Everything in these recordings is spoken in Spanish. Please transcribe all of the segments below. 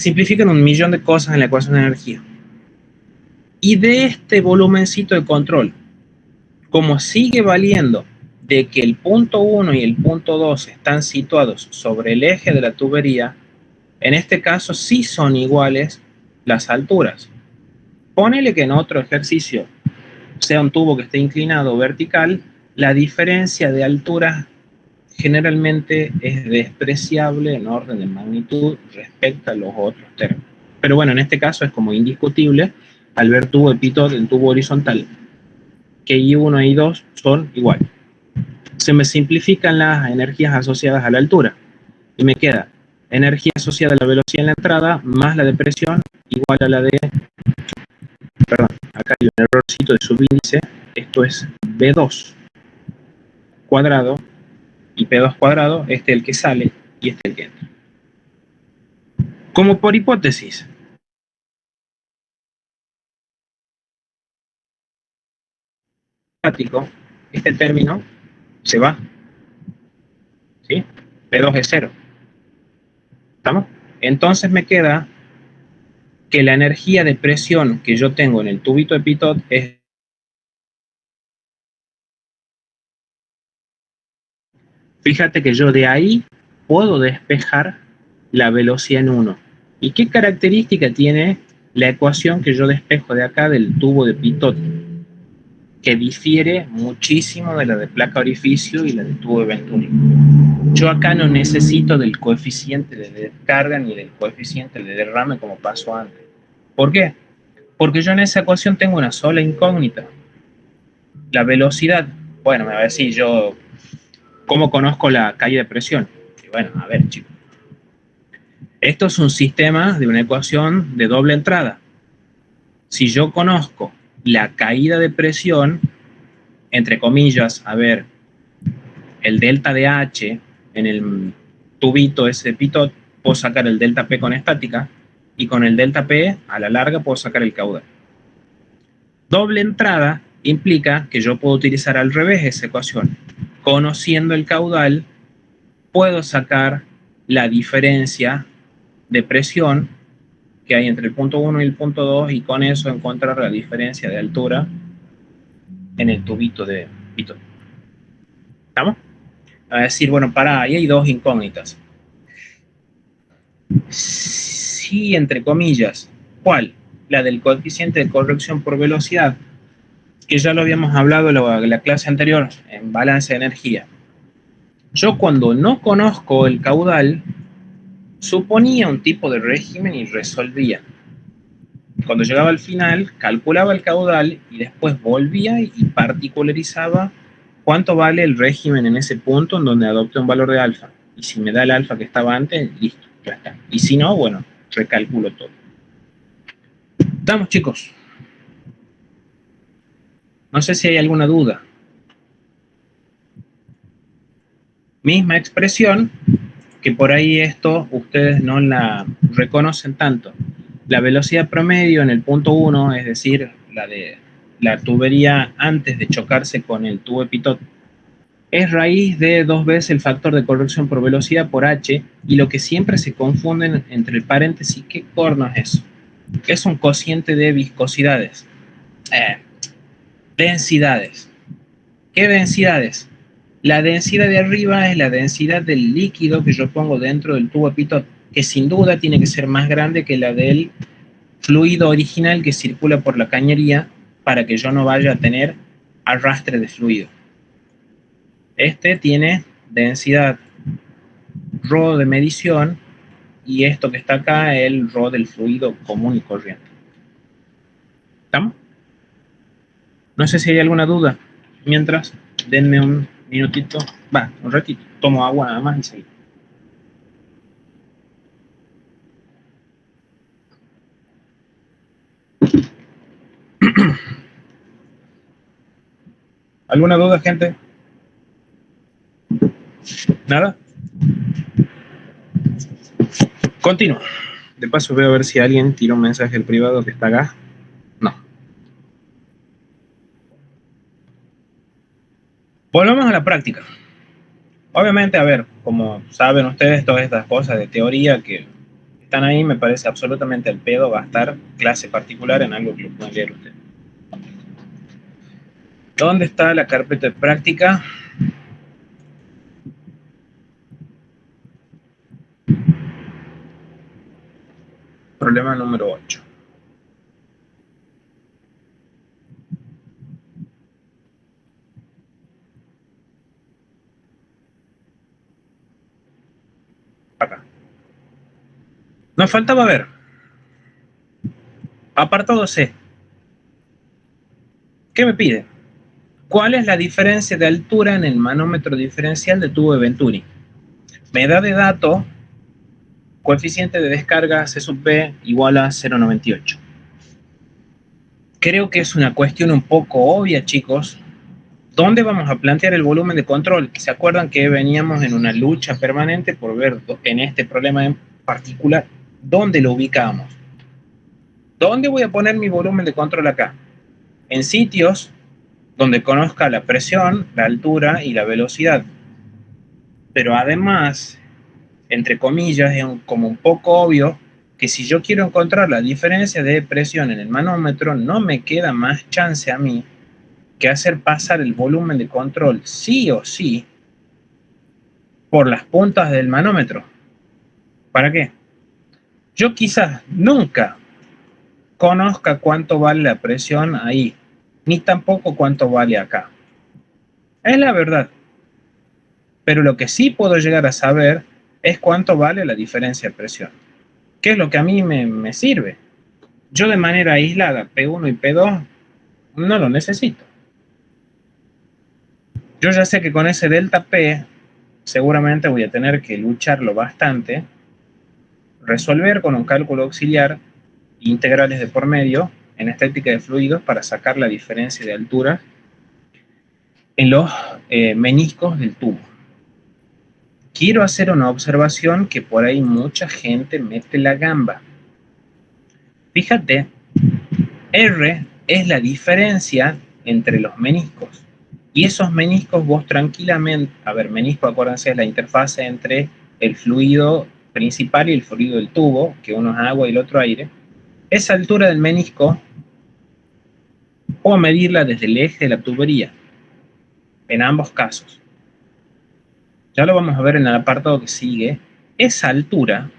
simplifican un millón de cosas en la ecuación de energía. Y de este volumencito de control, como sigue valiendo de que el punto 1 y el punto 2 están situados sobre el eje de la tubería, en este caso sí son iguales las alturas. Ponele que en otro ejercicio sea un tubo que esté inclinado o vertical, la diferencia de alturas generalmente es despreciable en orden de magnitud respecto a los otros términos. Pero bueno, en este caso es como indiscutible al ver tubo de Pitot en tubo horizontal que I1 y I2 son iguales. Se me simplifican las energías asociadas a la altura y me queda energía asociada a la velocidad en la entrada más la de presión igual a la de, perdón, acá hay un errorcito de subíndice, esto es B2 cuadrado y P2 cuadrado, este es el que sale y este es el que entra. Como por hipótesis, este término se va, ¿sí? P2 es 0. ¿Estamos? Entonces me queda que la energía de presión que yo tengo en el tubito de Pitot es... Fíjate que yo de ahí puedo despejar la velocidad en 1. ¿Y qué característica tiene la ecuación que yo despejo de acá del tubo de Pitot? Que difiere muchísimo de la de placa orificio y la de tubo de Venturi. Yo acá no necesito del coeficiente de descarga ni del coeficiente de derrame como pasó antes. ¿Por qué? Porque yo en esa ecuación tengo una sola incógnita. La velocidad. Bueno, me va a decir yo, ¿cómo conozco la caída de presión? Y bueno, a ver, chicos. Esto es un sistema de una ecuación de doble entrada. Si yo conozco la caída de presión, entre comillas, a ver, el delta de H en el tubito ese Pitot, puedo sacar el delta P con estática y con el delta P a la larga puedo sacar el caudal. Doble entrada implica que yo puedo utilizar al revés esa ecuación. Conociendo el caudal, puedo sacar la diferencia de presión que hay entre el punto 1 y el punto 2 y con eso encontrar la diferencia de altura en el tubito de Pitot. ¿Estamos? A decir, bueno, para, ahí hay dos incógnitas. Sí, entre comillas. ¿Cuál? La del coeficiente de corrección por velocidad, que ya lo habíamos hablado en la clase anterior, en balance de energía. Yo cuando no conozco el caudal, suponía un tipo de régimen y resolvía. Cuando llegaba al final, calculaba el caudal y después volvía y particularizaba cuánto vale el régimen en ese punto en donde adopte un valor de alfa. Y si me da el alfa que estaba antes, listo, ya está. Y si no, bueno, recalculo todo. ¿Estamos, chicos? No sé si hay alguna duda. Misma expresión, que por ahí esto ustedes no la reconocen tanto. La velocidad promedio en el punto 1, es decir, la de la tubería antes de chocarse con el tubo de Pitot, es raíz de 2 veces el factor de corrección por velocidad por H, y lo que siempre se confunden entre el paréntesis, ¿qué corno es eso? Es un cociente de viscosidades. Densidades. ¿Qué densidades? La densidad de arriba es la densidad del líquido que yo pongo dentro del tubo de Pitot, que sin duda tiene que ser más grande que la del fluido original que circula por la cañería para que yo no vaya a tener arrastre de fluido. Este tiene densidad ρ de medición y esto que está acá es el ρ del fluido común y corriente. ¿Estamos? No sé si hay alguna duda. Mientras, denme un minutito, un ratito, tomo agua nada más y seguimos. ¿Alguna duda, gente? ¿Nada? Continúo. De paso voy a ver si alguien tira un mensaje al privado que está acá. No. Volvamos a la práctica. Obviamente, a ver, como saben ustedes, todas estas cosas de teoría que están ahí, me parece absolutamente al pedo gastar clase particular en algo que lo pueden leer ustedes. ¿Dónde está la carpeta de práctica? Problema número 8. Acá. Nos faltaba ver. Apartado C. ¿Qué me pide? ¿Cuál es la diferencia de altura en el manómetro diferencial de tubo de Venturi? Me da de dato coeficiente de descarga C sub B igual a 0,98. Creo que es una cuestión un poco obvia, chicos. ¿Dónde vamos a plantear el volumen de control? ¿Se acuerdan que veníamos en una lucha permanente por ver en este problema en particular dónde lo ubicamos? ¿Dónde voy a poner mi volumen de control acá? En sitios donde conozca la presión, la altura y la velocidad. Pero además, entre comillas, es como un poco obvio que si yo quiero encontrar la diferencia de presión en el manómetro, no me queda más chance a mí que hacer pasar el volumen de control sí o sí por las puntas del manómetro. ¿Para qué? Yo quizás nunca conozca cuánto vale la presión ahí, ni tampoco cuánto vale acá. Es la verdad. Pero lo que sí puedo llegar a saber es cuánto vale la diferencia de presión. ¿Qué es lo que a mí me sirve? Yo de manera aislada, P1 y P2, no lo necesito. Yo ya sé que con ese delta P seguramente voy a tener que lucharlo bastante, resolver con un cálculo auxiliar integrales de por medio en estética de fluidos para sacar la diferencia de altura en los meniscos del tubo. Quiero hacer una observación que por ahí mucha gente mete la gamba. Fíjate, R es la diferencia entre los meniscos. Y esos meniscos vos tranquilamente, a ver, menisco, acuérdense, es la interfase entre el fluido principal y el fluido del tubo, que uno es agua y el otro aire. Esa altura del menisco puedo medirla desde el eje de la tubería, en ambos casos. Ya lo vamos a ver en el apartado que sigue. Esa altura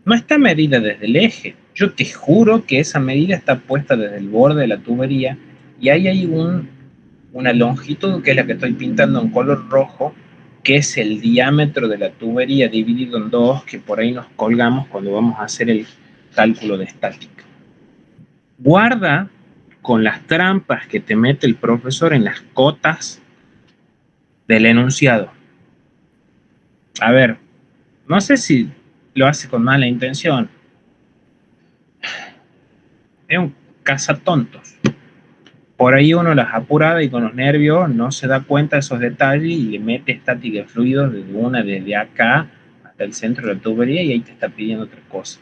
no está medida desde el eje. Yo te juro que esa medida está puesta desde el borde de la tubería y ahí hay una longitud que es la que estoy pintando en color rojo, que es el diámetro de la tubería dividido en dos, que por ahí nos colgamos cuando vamos a hacer el cálculo de estática. Guarda con las trampas que te mete el profesor en las cotas del enunciado. A ver, no sé si lo hace con mala intención. Es un cazatontos. Por ahí uno las apurada y con los nervios no se da cuenta de esos detalles y le mete estática de fluidos desde acá hasta el centro de la tubería y ahí te está pidiendo otra cosa.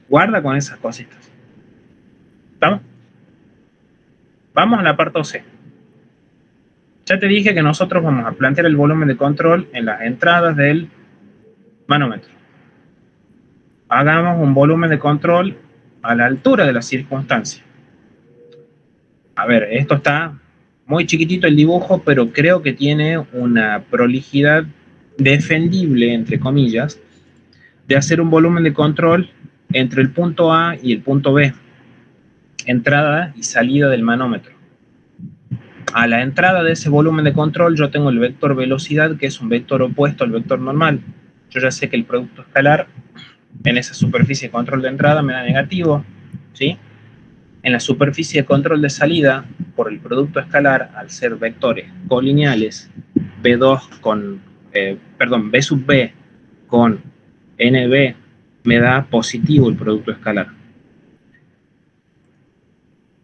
Guarda con esas cositas. ¿Estamos? Vamos al apartado C. Ya te dije que nosotros vamos a plantear el volumen de control en las entradas del manómetro. Hagamos un volumen de control a la altura de la circunstancia. A ver, esto está muy chiquitito el dibujo, pero creo que tiene una prolijidad defendible, entre comillas, de hacer un volumen de control entre el punto A y el punto B, entrada y salida del manómetro. A la entrada de ese volumen de control yo tengo el vector velocidad, que es un vector opuesto al vector normal. Yo ya sé que el producto escalar en esa superficie de control de entrada me da negativo, ¿sí? En la superficie de control de salida, por el producto escalar, al ser vectores colineales, B2 con, B sub B con NB, me da positivo el producto escalar.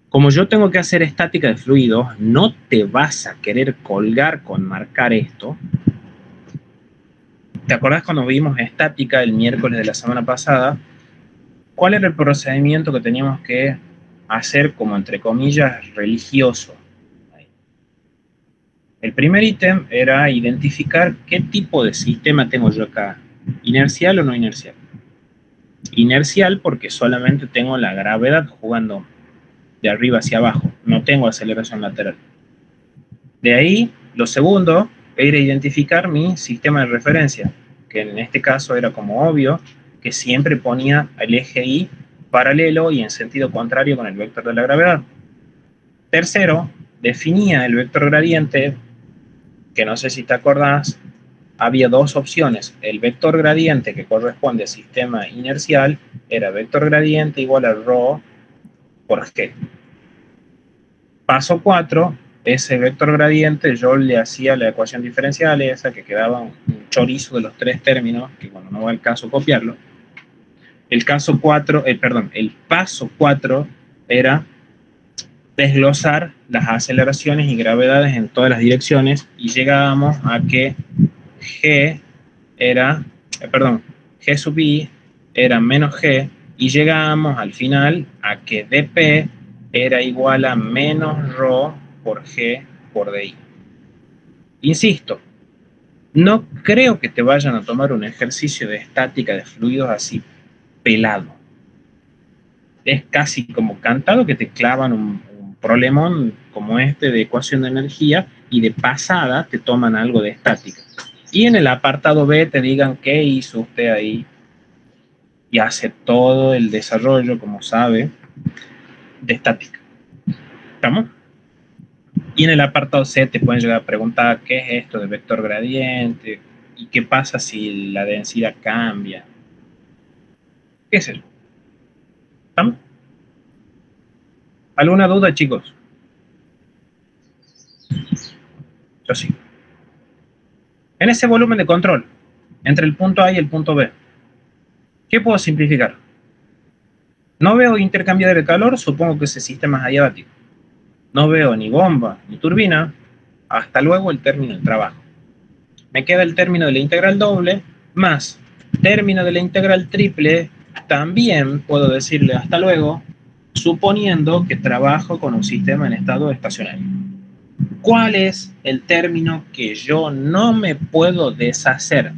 Como yo tengo que hacer estática de fluidos, no te vas a querer colgar con marcar esto. ¿Te acordás cuando vimos estática el miércoles de la semana pasada? ¿Cuál era el procedimiento que teníamos que hacer como, entre comillas, religioso? El primer ítem era identificar qué tipo de sistema tengo yo acá, inercial o no inercial. inercial porque solamente tengo la gravedad jugando de arriba hacia abajo, no tengo aceleración lateral. De ahí, lo segundo era identificar mi sistema de referencia, que en este caso era como obvio, que siempre ponía el eje Y paralelo y en sentido contrario con el vector de la gravedad. Tercero, definía el vector gradiente, que no sé si te acordás, había dos opciones. El vector gradiente que corresponde al sistema inercial era vector gradiente igual a ρ por g. Paso 4, ese vector gradiente yo le hacía la ecuación diferencial esa que quedaba un chorizo de los tres términos, que bueno, no va al caso copiarlo. El paso 4 era desglosar las aceleraciones y gravedades en todas las direcciones y llegábamos a que G sub I era menos G y llegábamos al final a que dP era igual a menos ρ por G por dI. Insisto, no creo que te vayan a tomar un ejercicio de estática de fluidos así pelado. Es casi como cantado que te clavan un problemón como este de ecuación de energía y de pasada te toman algo de estática. Y en el apartado B te digan qué hizo usted ahí y hace todo el desarrollo, como sabe, de estática. ¿Estamos? Y en el apartado C te pueden llegar a preguntar qué es esto de vector gradiente y qué pasa si la densidad cambia. ¿Qué es eso? ¿Estamos? ¿Alguna duda, chicos? Yo sí. En ese volumen de control, entre el punto A y el punto B, ¿qué puedo simplificar? No veo intercambiador de calor, supongo que ese sistema es adiabático. No veo ni bomba ni turbina, hasta luego el término del trabajo. Me queda el término de la integral doble más término de la integral triple, también puedo decirle hasta luego, suponiendo que trabajo con un sistema en estado estacionario. ¿Cuál es el término que yo no me puedo deshacer?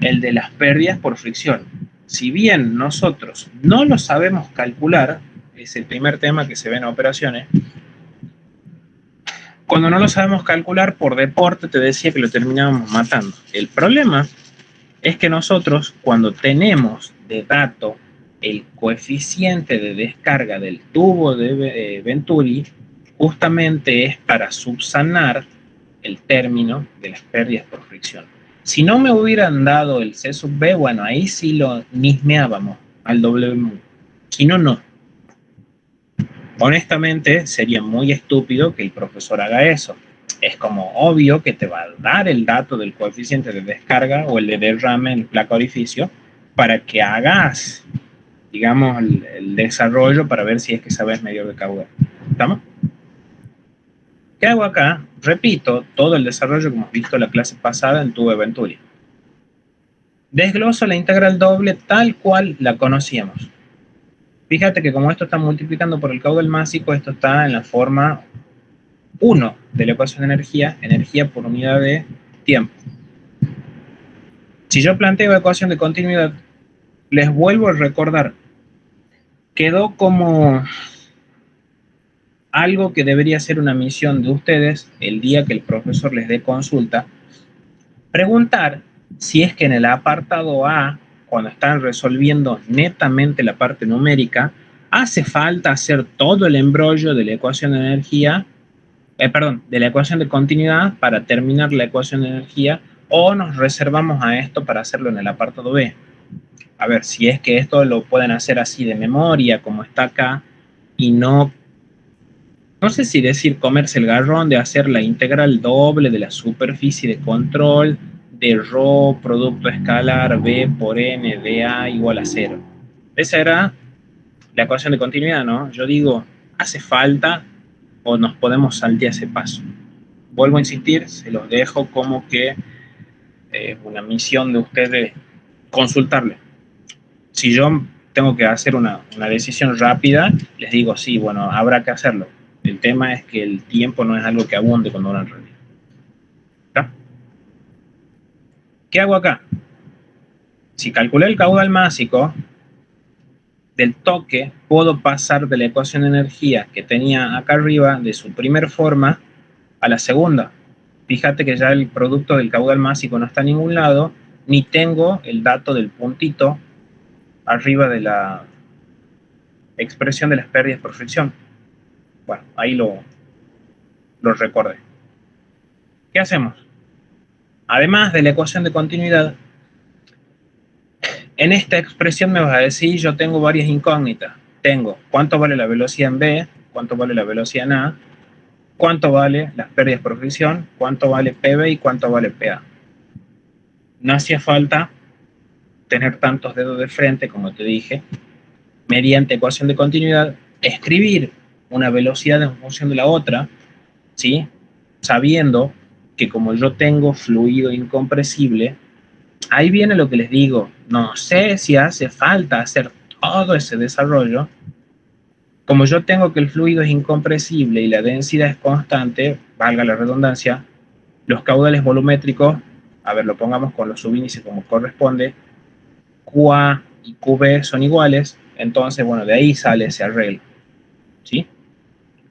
El de las pérdidas por fricción. Si bien nosotros no lo sabemos calcular, es el primer tema que se ve en operaciones, cuando no lo sabemos calcular por deporte te decía que lo terminábamos matando. El problema es que nosotros cuando tenemos de dato el coeficiente de descarga del tubo de Venturi, justamente es para subsanar el término de las pérdidas por fricción. Si no me hubieran dado el C sub B, bueno, ahí sí lo nismeábamos al W mu. Si no, no. Honestamente, sería muy estúpido que el profesor haga eso. Es como obvio que te va a dar el dato del coeficiente de descarga o el de derrame en placa orificio para que hagas, digamos, el desarrollo para ver si es que sabes medio de caudal. ¿Estamos? ¿Qué hago acá? Repito todo el desarrollo que hemos visto en la clase pasada en tubo de Venturi. Desgloso la integral doble tal cual la conocíamos. Fíjate que como esto está multiplicando por el caudal másico, esto está en la forma 1 de la ecuación de energía por unidad de tiempo. Si yo planteo ecuación de continuidad, les vuelvo a recordar, quedó como algo que debería ser una misión de ustedes el día que el profesor les dé consulta, preguntar si es que en el apartado A, cuando están resolviendo netamente la parte numérica, hace falta hacer todo el embrollo de la ecuación de energía, de la ecuación de continuidad para terminar la ecuación de energía, o nos reservamos a esto para hacerlo en el apartado B. A ver, si es que esto lo pueden hacer así de memoria, como está acá, y no sé si decir comerse el garrón de hacer la integral doble de la superficie de control de ρ producto escalar B por N de A igual a 0. Esa era la ecuación de continuidad, ¿no? Yo digo, ¿hace falta o nos podemos saltear ese paso? Vuelvo a insistir, se los dejo como que una misión de ustedes consultarle. Si yo tengo que hacer una decisión rápida, les digo, sí, bueno, habrá que hacerlo. El tema es que el tiempo no es algo que abunde cuando uno en realidad. ¿Está? ¿Qué hago acá? Si calculé el caudal másico, del toque puedo pasar de la ecuación de energía que tenía acá arriba, de su primer forma, a la segunda. Fíjate que ya el producto del caudal másico no está en ningún lado, ni tengo el dato del puntito arriba de la expresión de las pérdidas por fricción. Bueno, ahí lo recordé. ¿Qué hacemos? Además de la ecuación de continuidad, en esta expresión me vas a decir, yo tengo varias incógnitas. Tengo cuánto vale la velocidad en B, cuánto vale la velocidad en A, cuánto vale las pérdidas por fricción, cuánto vale PB y cuánto vale PA. No hacía falta tener tantos dedos de frente, como te dije, mediante ecuación de continuidad, escribir una velocidad en función de la otra, ¿sí? Sabiendo que como yo tengo fluido incompresible, ahí viene lo que les digo, no sé si hace falta hacer todo ese desarrollo. Como yo tengo que el fluido es incompresible y la densidad es constante, valga la redundancia, los caudales volumétricos, a ver, lo pongamos con los subíndices como corresponde, QA y QB son iguales, entonces, bueno, de ahí sale ese arreglo, ¿sí?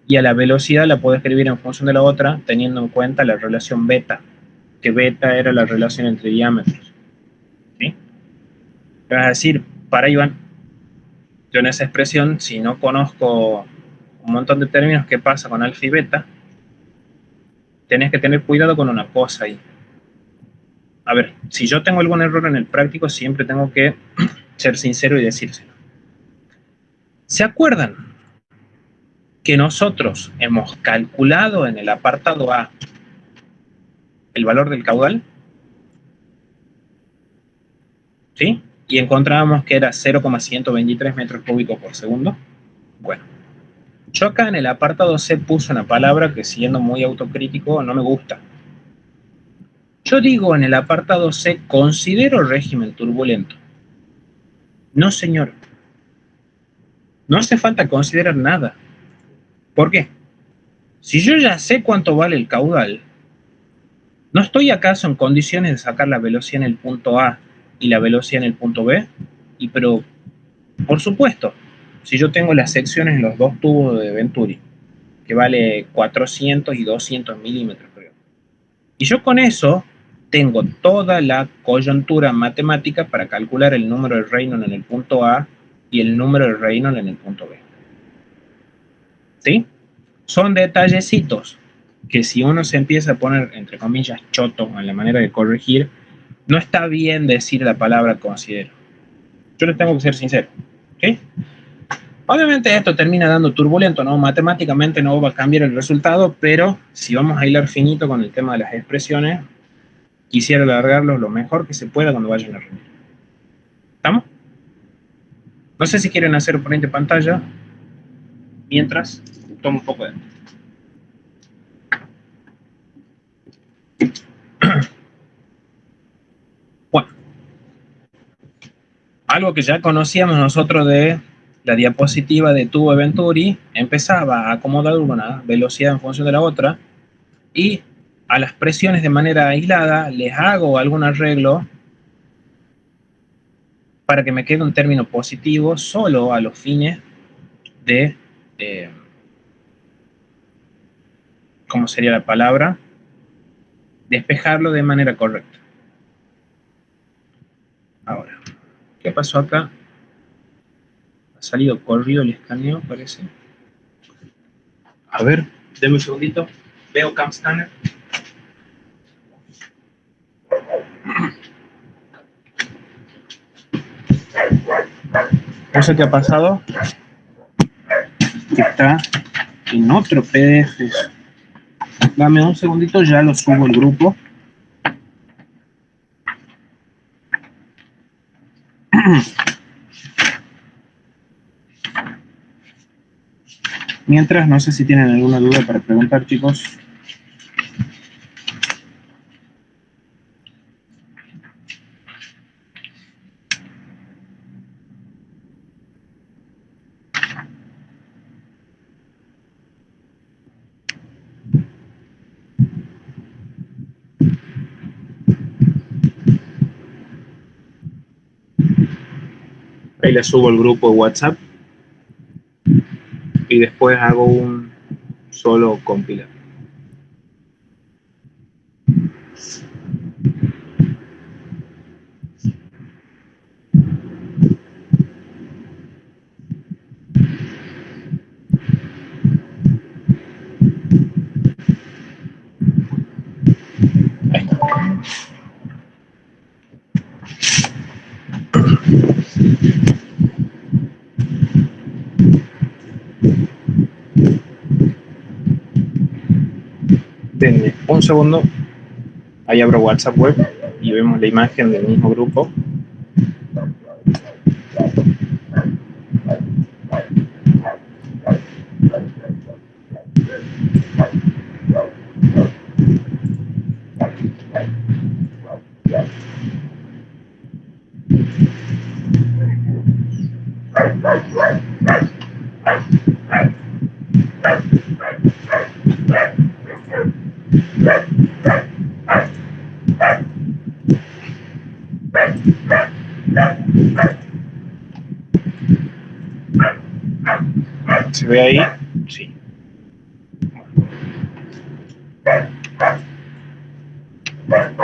Y a la velocidad la puedo escribir en función de la otra, teniendo en cuenta la relación beta, que beta era la relación entre diámetros, ¿sí? ¿Qué vas a decir? Para Iván, yo en esa expresión, si no conozco un montón de términos, ¿qué pasa con alfa y beta? Tenés que tener cuidado con una cosa ahí. A ver, si yo tengo algún error en el práctico, siempre tengo que ser sincero y decírselo. ¿Se acuerdan que nosotros hemos calculado en el apartado A el valor del caudal? ¿Sí? Y encontrábamos que era 0,123 metros cúbicos por segundo. Bueno, yo acá en el apartado C puse una palabra que, siendo muy autocrítico, no me gusta. Yo digo en el apartado C, considero régimen turbulento. No, señor. No hace falta considerar nada. ¿Por qué? Si yo ya sé cuánto vale el caudal, ¿no estoy acaso en condiciones de sacar la velocidad en el punto A y la velocidad en el punto B? Pero, por supuesto, si yo tengo las secciones en los dos tubos de Venturi, que vale 400 y 200 milímetros, creo. Y yo con eso tengo toda la coyuntura matemática para calcular el número de Reynolds en el punto A y el número de Reynolds en el punto B. ¿Sí? Son detallecitos que si uno se empieza a poner, entre comillas, choto en la manera de corregir, no está bien decir la palabra considero. Yo les tengo que ser sincero. ¿Sí? Obviamente esto termina dando turbulento, ¿no? Matemáticamente no va a cambiar el resultado, pero si vamos a hilar finito con el tema de las expresiones, quisiera alargarlo lo mejor que se pueda cuando vayan a rendir. ¿Estamos? No sé si quieren hacer un ponente pantalla, mientras tomo un poco de... Bueno, algo que ya conocíamos nosotros de la diapositiva de tubo Venturi, empezaba a acomodar una velocidad en función de la otra, y a las presiones de manera aislada les hago algún arreglo para que me quede un término positivo solo a los fines de, eh, ¿cómo sería la palabra? Despejarlo de manera correcta. Ahora, ¿qué pasó acá? Ha salido corrido el escaneo, parece. A ver, denme un segundito. Veo Cam Scanner. No sé qué ha pasado. Que está en otro PDF. Dame un segundito, ya lo subo al grupo. Mientras, no sé si tienen alguna duda para preguntar, chicos. Ahí le subo el grupo de WhatsApp y después hago un solo compilar. Ahí está. Denme un segundo. Ahí abro WhatsApp web y vemos la imagen del mismo grupo. ¿Se ve ahí? Sí.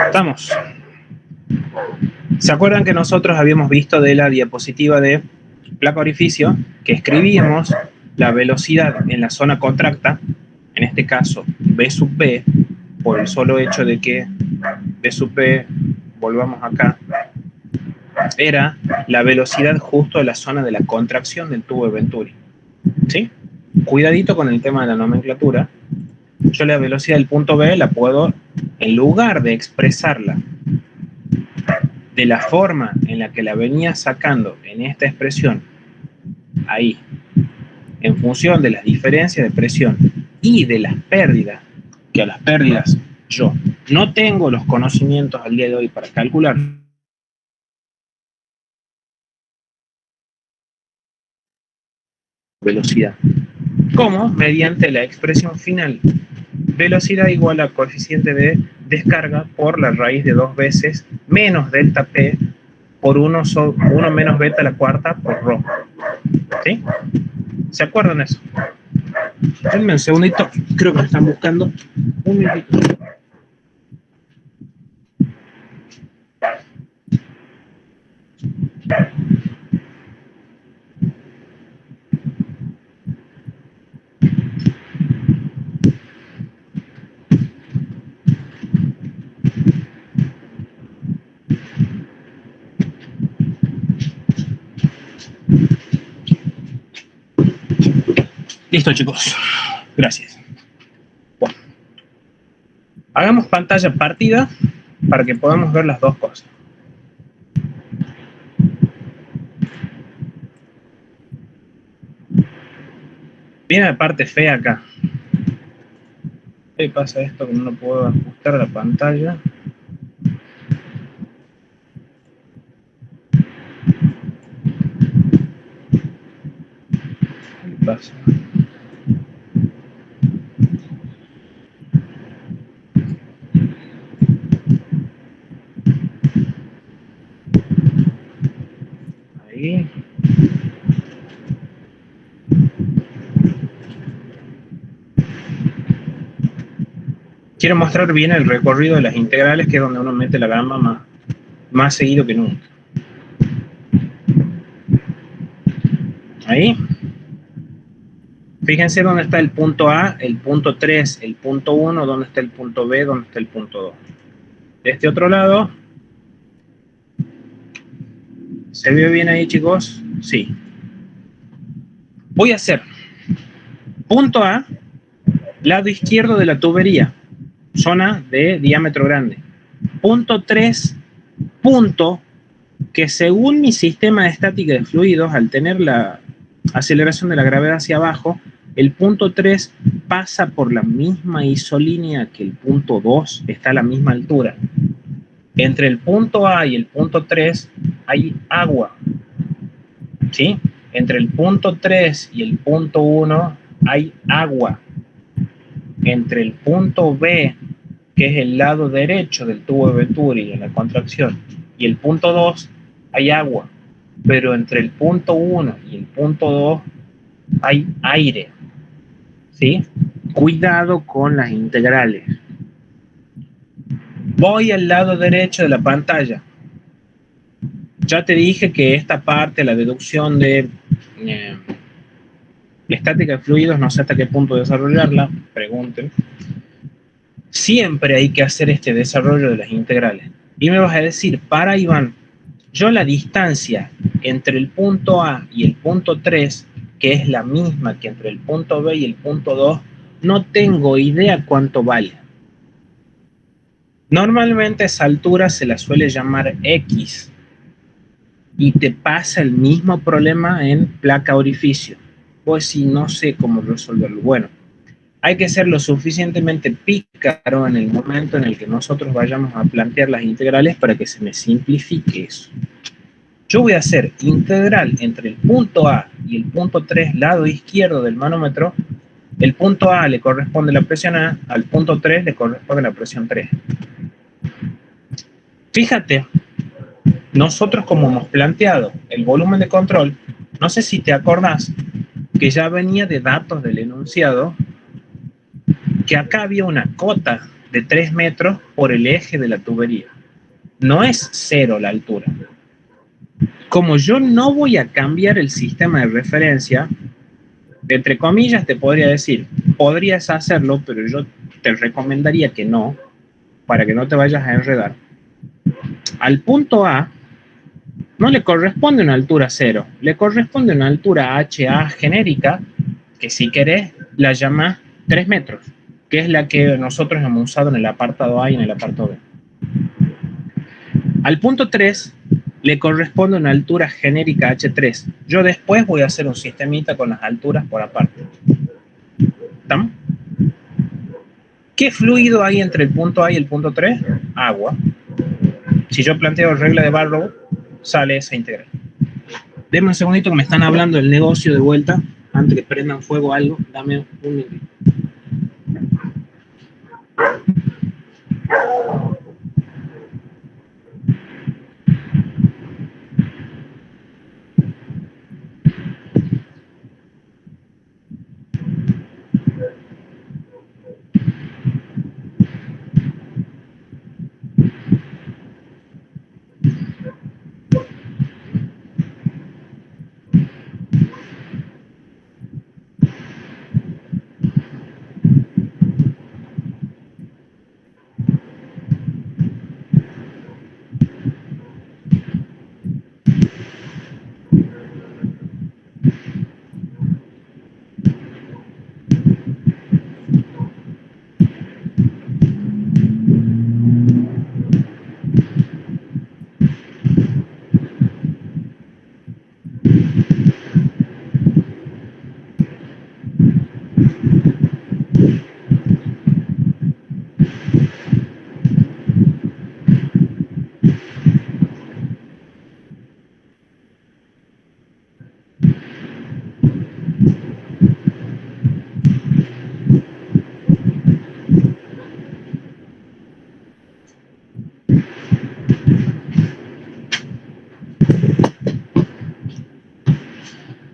Estamos. ¿Se acuerdan que nosotros habíamos visto de la diapositiva de placa orificio que escribíamos la velocidad en la zona contracta, en este caso B sub B, por el solo hecho de que B sub B, volvamos acá, era la velocidad justo de la zona de la contracción del tubo de Venturi? ¿Sí? Cuidadito con el tema de la nomenclatura. Yo la velocidad del punto B la puedo, en lugar de expresarla de la forma en la que la venía sacando en esta expresión, ahí, en función de las diferencias de presión y de las pérdidas, que a las pérdidas yo no tengo los conocimientos al día de hoy para calcular velocidad, como mediante la expresión final, velocidad igual a coeficiente de descarga por la raíz de 2 veces menos delta P por 1 menos beta a la cuarta por ρ. ¿Sí? ¿Se acuerdan de eso? Denme un segundito, creo que me están buscando. Un minutito. Listo, chicos. Gracias. Bueno, hagamos pantalla partida para que podamos ver las dos cosas. Viene la parte fea acá. ¿Qué pasa esto que no puedo ajustar la pantalla? ¿Qué pasa? Ahí. Quiero mostrar bien el recorrido de las integrales, que es donde uno mete la gama más seguido que nunca. Ahí. Fíjense dónde está el punto A, el punto 3, el punto 1, dónde está el punto B, dónde está el punto 2. De este otro lado, ¿se ve bien ahí, chicos? Sí. Voy a hacer punto A, lado izquierdo de la tubería, zona de diámetro grande. Punto 3, punto que según mi sistema de estática de fluidos, al tener la aceleración de la gravedad hacia abajo, el punto 3 pasa por la misma isolínea que el punto 2, está a la misma altura. Entre el punto A y el punto 3 hay agua, ¿sí? Entre el punto 3 y el punto 1 hay agua. Entre el punto B, que es el lado derecho del tubo de Venturi en la contracción, y el punto 2 hay agua. pero entre el punto 1 y el punto 2 hay aire, ¿sí? Cuidado con las integrales. Voy al lado derecho de la pantalla. Ya te dije que esta parte, la deducción de estática de fluidos, no sé hasta qué punto desarrollarla, pregunten. Siempre hay que hacer este desarrollo de las integrales. Y me vas a decir, para Iván, yo la distancia entre el punto A y el punto 3, que es la misma que entre el punto B y el punto 2, no tengo idea cuánto vale. Normalmente esa altura se la suele llamar X y te pasa el mismo problema en placa orificio. Pues si no sé cómo resolverlo. Bueno, hay que ser lo suficientemente pícaro en el momento en el que nosotros vayamos a plantear las integrales para que se me simplifique eso. Yo voy a hacer integral entre el punto A y el punto 3, lado izquierdo del manómetro. El punto A le corresponde la presión A, al punto 3 le corresponde la presión 3. Fíjate, nosotros como hemos planteado el volumen de control, no sé si te acordás que ya venía de datos del enunciado, que acá había una cota de 3 metros por el eje de la tubería. No es cero la altura. Como yo no voy a cambiar el sistema de referencia, entre comillas te podría decir, podrías hacerlo, pero yo te recomendaría que no, para que no te vayas a enredar. Al punto A no le corresponde una altura cero, le corresponde una altura HA genérica, que si querés la llamas 3 metros, que es la que nosotros hemos usado en el apartado A y en el apartado B. Al punto 3 le corresponde una altura genérica H3. Yo después voy a hacer un sistemita con las alturas por aparte. ¿Estamos? ¿Qué fluido hay entre el punto A y el punto 3? Agua. Si yo planteo regla de Barrow, sale esa integral. Denme un segundito que me están hablando del negocio de vuelta. Antes que prendan fuego algo, dame un minuto.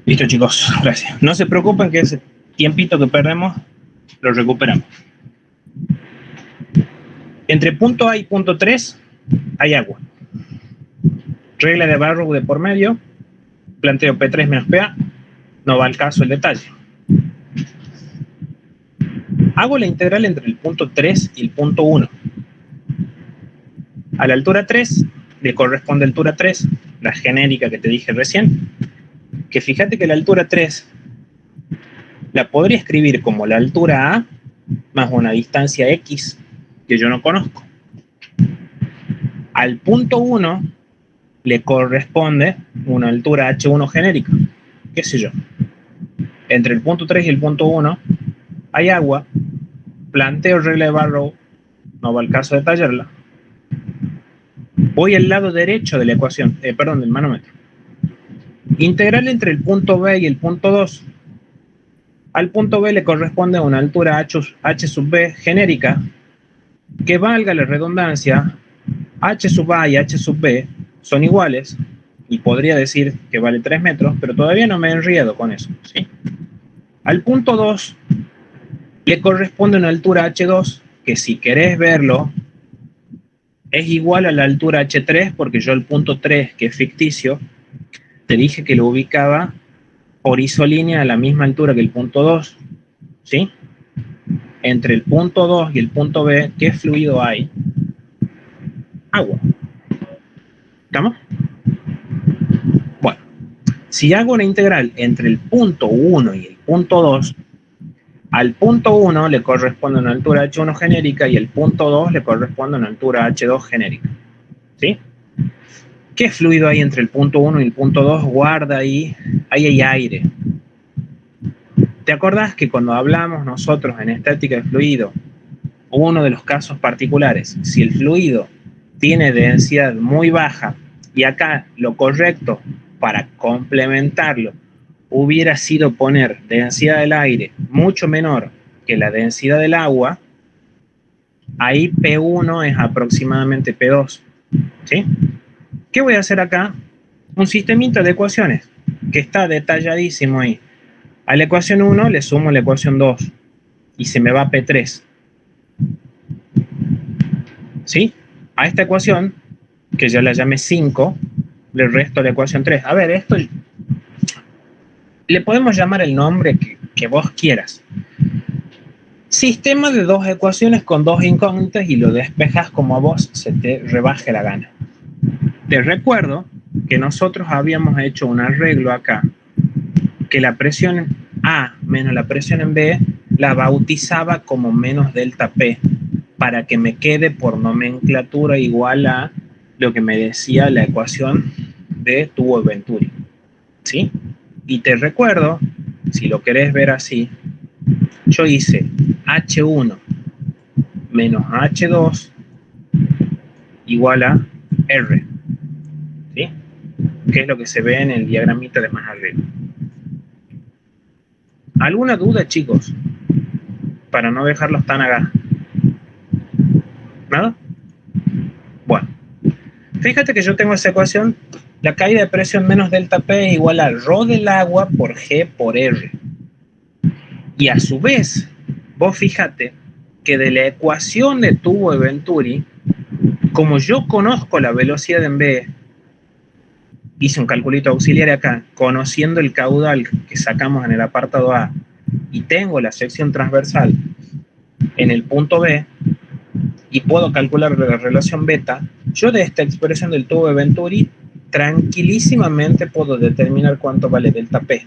Listo, chicos, gracias. No se preocupen que ese tiempito que perdemos lo recuperamos. Entre punto A y punto 3 hay agua. Regla de Barrow de por medio, planteo P3 menos PA, no va al caso el detalle. Hago la integral entre el punto 3 y el punto 1. A la altura 3 le corresponde altura 3, la genérica que te dije recién, que fíjate que la altura 3 la podría escribir como la altura A más una distancia X que yo no conozco. Al punto 1 le corresponde una altura H1 genérica, qué sé yo. Entre el punto 3 y el punto 1 hay agua, planteo regla de Barrow, no va al caso de detallarla. Voy al lado derecho de la ecuación, del manómetro. Integral entre el punto B y el punto 2. Al punto B le corresponde una altura H sub B genérica, que valga la redundancia, H sub A y H sub B son iguales, y podría decir que vale 3 metros, pero todavía no me enriedo con eso, ¿sí? Al punto 2 le corresponde una altura H2, que si querés verlo, es igual a la altura H3, porque yo el punto 3, que es ficticio, te dije que lo ubicaba por isolínea a la misma altura que el punto 2, ¿sí? Entre el punto 2 y el punto B, ¿qué fluido hay? Agua. ¿Estamos? Bueno, si hago una integral entre el punto 1 y el punto 2, al punto 1 le corresponde una altura H1 genérica y el punto 2 le corresponde una altura H2 genérica, ¿sí? ¿Qué fluido hay entre el punto 1 y el punto 2? Guarda ahí hay aire. ¿Te acordás que cuando hablamos nosotros en estática de fluido, uno de los casos particulares, si el fluido tiene densidad muy baja y acá lo correcto para complementarlo hubiera sido poner densidad del aire mucho menor que la densidad del agua, ahí P1 es aproximadamente P2, ¿sí? ¿Qué voy a hacer acá? Un sistemita de ecuaciones que está detalladísimo ahí. A la ecuación 1 le sumo la ecuación 2 y se me va P3, ¿sí? A esta ecuación, que ya la llamé 5, le resto la ecuación 3. A ver, esto le podemos llamar el nombre que vos quieras. Sistema de dos ecuaciones con dos incógnitas y lo despejas como a vos se te rebaje la gana. Te recuerdo que nosotros habíamos hecho un arreglo acá, que la presión A menos la presión en B la bautizaba como menos delta P, para que me quede por nomenclatura igual a lo que me decía la ecuación de tubo de Venturi, ¿sí? Y te recuerdo, si lo querés ver así, yo hice H1 menos H2 igual a R, ¿sí? Que es lo que se ve en el diagramita de más arriba. ¿Alguna duda, chicos? Para no dejarlos tan acá. ¿Nada? Bueno, fíjate que yo tengo esa ecuación. La caída de presión menos delta P es igual a ρ del agua por G por R. Y a su vez, vos fíjate que de la ecuación de tubo de Venturi, como yo conozco la velocidad en B, hice un calculito auxiliar acá, conociendo el caudal que sacamos en el apartado A, y tengo la sección transversal en el punto B, y puedo calcular la relación beta, yo de esta expresión del tubo de Venturi tranquilísimamente puedo determinar cuánto vale delta P,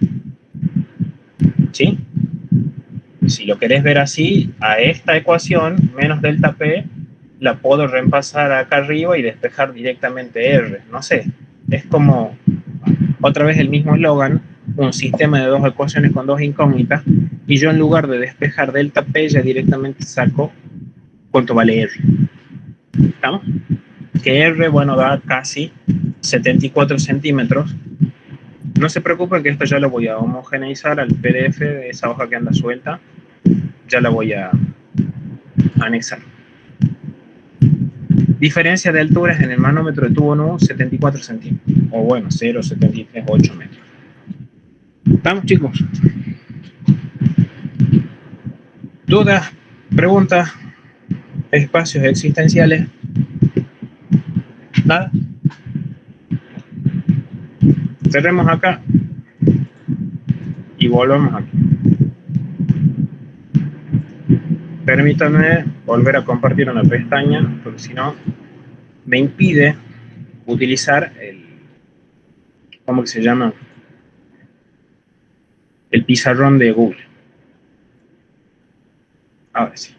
¿sí? Si lo querés ver así, a esta ecuación menos delta P la puedo reemplazar acá arriba y despejar directamente R. No sé, es como otra vez el mismo eslogan, un sistema de dos ecuaciones con dos incógnitas, y yo en lugar de despejar delta P ya directamente saco cuánto vale R. ¿Estamos? Que R, bueno, da casi 74 centímetros. No se preocupen que esto ya lo voy a homogeneizar al PDF de esa hoja que anda suelta. Ya la voy a anexar. Diferencia de alturas en el manómetro de tubo NU, 74 centímetros. O bueno, 0,738 metros. ¿Estamos, chicos? ¿Dudas? ¿Preguntas? ¿Espacios existenciales? ¿Nada? Cerremos acá y volvamos aquí. Permítanme volver a compartir una pestaña, porque si no me impide utilizar el, ¿cómo que se llama? El pizarrón de Google. Ahora sí.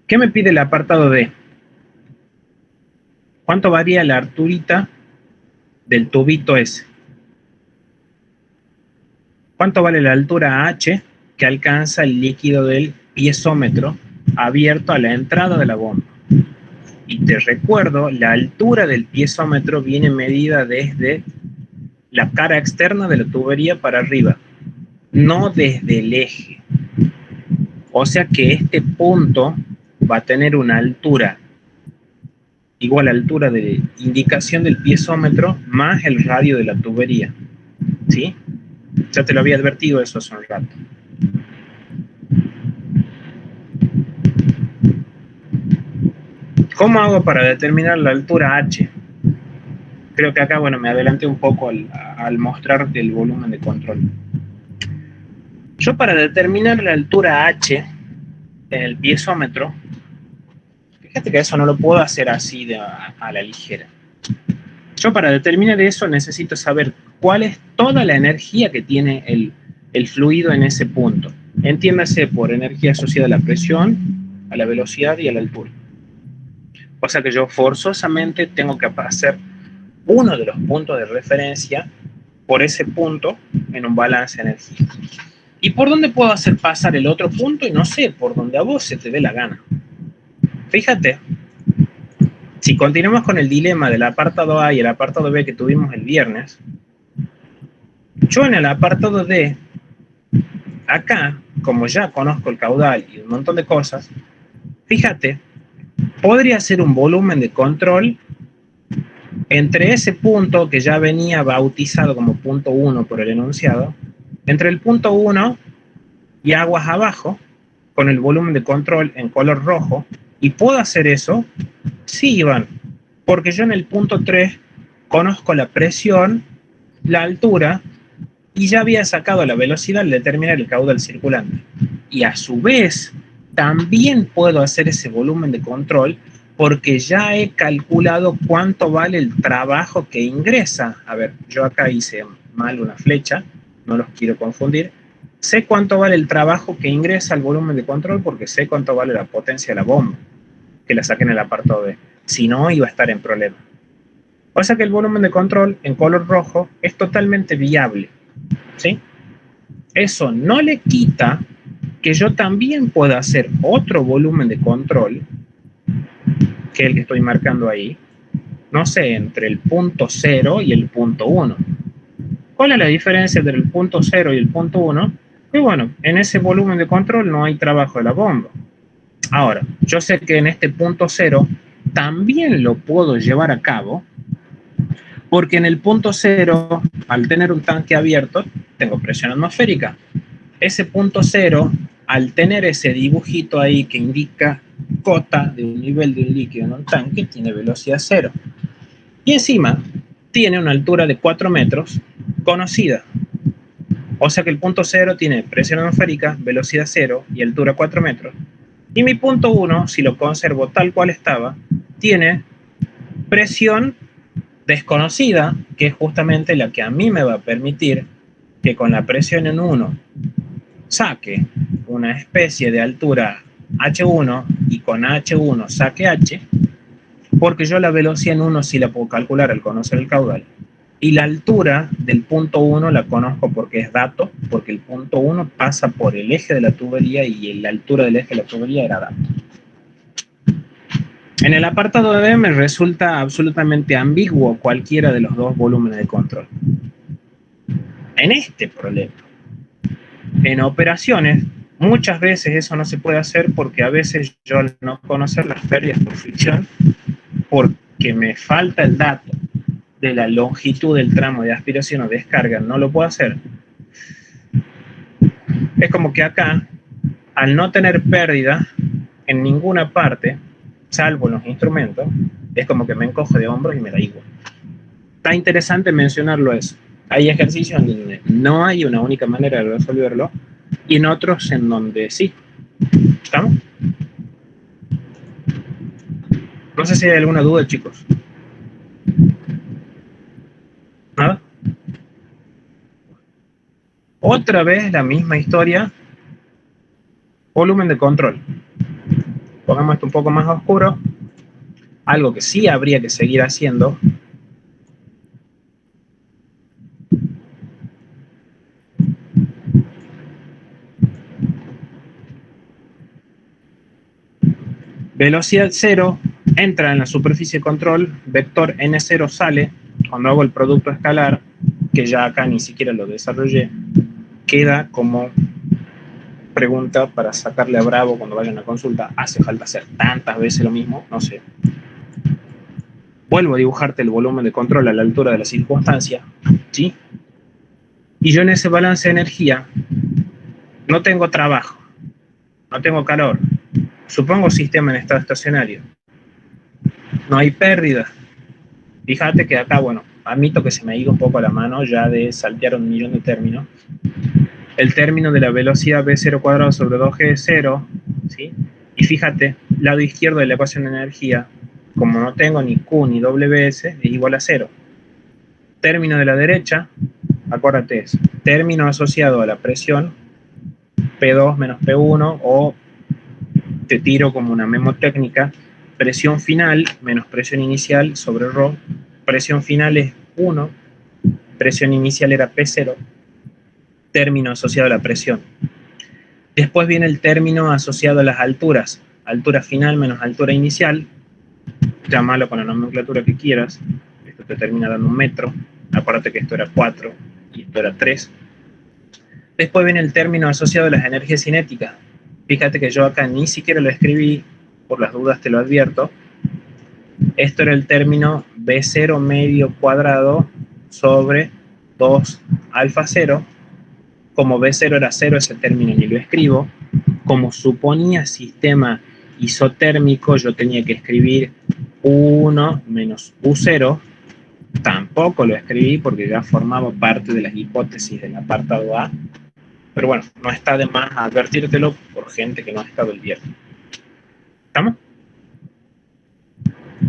¿Qué me pide el apartado D? ¿Cuánto varía la alturita del tubito ese? ¿Cuánto vale la altura H que alcanza el líquido del piezómetro abierto a la entrada de la bomba? Y te recuerdo, la altura del piezómetro viene medida desde la cara externa de la tubería para arriba, no desde el eje. O sea que este punto va a tener una altura igual a altura de indicación del piezómetro más el radio de la tubería. ¿Sí? Ya te lo había advertido eso hace un rato. ¿Cómo hago para determinar la altura H? Creo que acá, bueno, me adelanté un poco al mostrarte el volumen de control. Yo para determinar la altura H en el piezómetro, fíjate que eso no lo puedo hacer así a la ligera. Yo para determinar eso necesito saber cuál es toda la energía que tiene el fluido en ese punto. Entiéndase por energía asociada a la presión, a la velocidad y a la altura. O sea que yo forzosamente tengo que hacer uno de los puntos de referencia por ese punto en un balance de energía. ¿Y por dónde puedo hacer pasar el otro punto? Y no sé, por donde a vos se te dé la gana. Fíjate, si continuamos con el dilema del apartado A y el apartado B que tuvimos el viernes, yo en el apartado D, acá, como ya conozco el caudal y un montón de cosas, fíjate, podría ser un volumen de control entre ese punto que ya venía bautizado como punto 1 por el enunciado, entre el punto 1 y aguas abajo, con el volumen de control en color rojo. ¿Y puedo hacer eso? Sí, Iván, porque yo en el punto 3 conozco la presión, la altura, y ya había sacado la velocidad al determinar el caudal circulante. Y a su vez, también puedo hacer ese volumen de control porque ya he calculado cuánto vale el trabajo que ingresa. A ver, yo acá hice mal una flecha, no los quiero confundir. Sé cuánto vale el trabajo que ingresa al volumen de control porque sé cuánto vale la potencia de la bomba, que la saqué en el apartado B. Si no, iba a estar en problema. O sea que el volumen de control en color rojo es totalmente viable. ¿Sí? Eso no le quita que yo también pueda hacer otro volumen de control, que es el que estoy marcando ahí, no sé, entre el punto 0 y el punto 1. ¿Cuál es la diferencia entre el punto 0 y el punto 1? Y bueno, en ese volumen de control no hay trabajo de la bomba. Ahora, yo sé que en este punto 0 también lo puedo llevar a cabo, porque en el punto 0, al tener un tanque abierto, tengo presión atmosférica. Ese punto 0, al tener ese dibujito ahí que indica cota de un nivel de un líquido en un tanque, tiene velocidad 0. Y encima tiene una altura de 4 metros conocida. O sea que el punto 0 tiene presión atmosférica, velocidad 0 y altura 4 metros. Y mi punto 1, si lo conservo tal cual estaba, tiene presión desconocida, que es justamente la que a mí me va a permitir que con la presión en 1 saque una especie de altura H1 y con H1 saque H, porque yo la velocidad en 1 sí la puedo calcular al conocer el caudal. Y la altura del punto 1 la conozco porque es dato, porque el punto 1 pasa por el eje de la tubería y la altura del eje de la tubería era dato. En el apartado de B me resulta absolutamente ambiguo cualquiera de los dos volúmenes de control. En este problema, en operaciones, muchas veces eso no se puede hacer porque a veces yo al no conocer las pérdidas por fricción, porque me falta el dato de la longitud del tramo de aspiración o descarga, no lo puedo hacer. Es como que acá, al no tener pérdida en ninguna parte, salvo en los instrumentos, es como que me encojo de hombros y me da igual. Está interesante mencionarlo eso. Hay ejercicios en donde no hay una única manera de resolverlo y en otros en donde sí. ¿Estamos? No sé si hay alguna duda, chicos. ¿Nada? Otra vez la misma historia. Volumen de control. Pongamos esto un poco más oscuro. Algo que sí habría que seguir haciendo. Velocidad 0 entra en la superficie de control, vector N0 sale, cuando hago el producto escalar, que ya acá ni siquiera lo desarrollé, queda como pregunta para sacarle a Bravo cuando vayan a consulta. ¿Hace falta hacer tantas veces lo mismo? No sé. vuelvo a dibujarte el volumen de control a la altura de la circunstancia, ¿sí? Y yo en ese balance de energía no tengo trabajo, no tengo calor, supongo sistema en estado estacionario, no hay pérdida. Fíjate que acá, bueno, admito que se me ha ido un poco la mano ya de saltear 1.000.000 de términos. El término de la velocidad v0 cuadrado sobre 2g es 0, ¿sí? Y fíjate, lado izquierdo de la ecuación de energía, como no tengo ni Q ni WS, es igual a 0. Término de la derecha, acuérdate, es término asociado a la presión, P2 menos P1, o te tiro como una memotécnica, presión final menos presión inicial sobre ρ. Presión final es 1, presión inicial era P0, término asociado a la presión. Después viene el término asociado a las alturas, altura final menos altura inicial, llámalo con la nomenclatura que quieras, esto te termina dando 1 metro, acuérdate que esto era 4 y esto era 3. Después viene el término asociado a las energías cinéticas. Fíjate que yo acá ni siquiera lo escribí, por las dudas te lo advierto. Esto era el término B0 medio cuadrado sobre 2 alfa 0. Como B0 era 0, ese término ni lo escribo. Como suponía sistema isotérmico, yo tenía que escribir U1 menos U0. Tampoco lo escribí porque ya formaba parte de las hipótesis del apartado A. Pero bueno, no está de más advertírtelo por gente que no ha estado el viernes. ¿Estamos?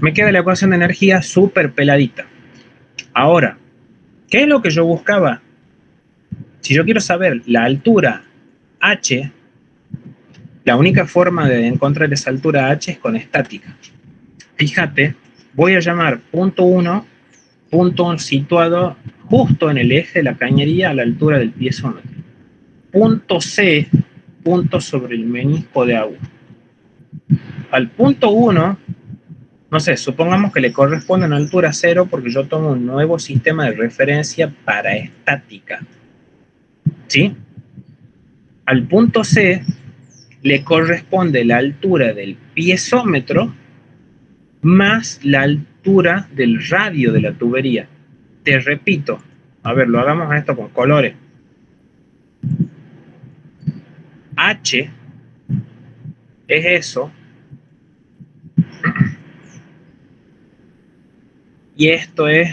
Me queda la ecuación de energía súper peladita. Ahora, ¿qué es lo que yo buscaba? Si yo quiero saber la altura H, la única forma de encontrar esa altura H es con estática. Fíjate, voy a llamar punto 1, punto situado justo en el eje de la cañería a la altura del piezómetro. Punto C, punto sobre el menisco de agua. Al punto 1, no sé, supongamos que le corresponde una altura 0 porque yo tomo un nuevo sistema de referencia para estática. ¿Sí? Al punto C le corresponde la altura del piezómetro más la altura del radio de la tubería. Te repito, a ver, lo hagamos a esto con colores. H es eso. Y esto es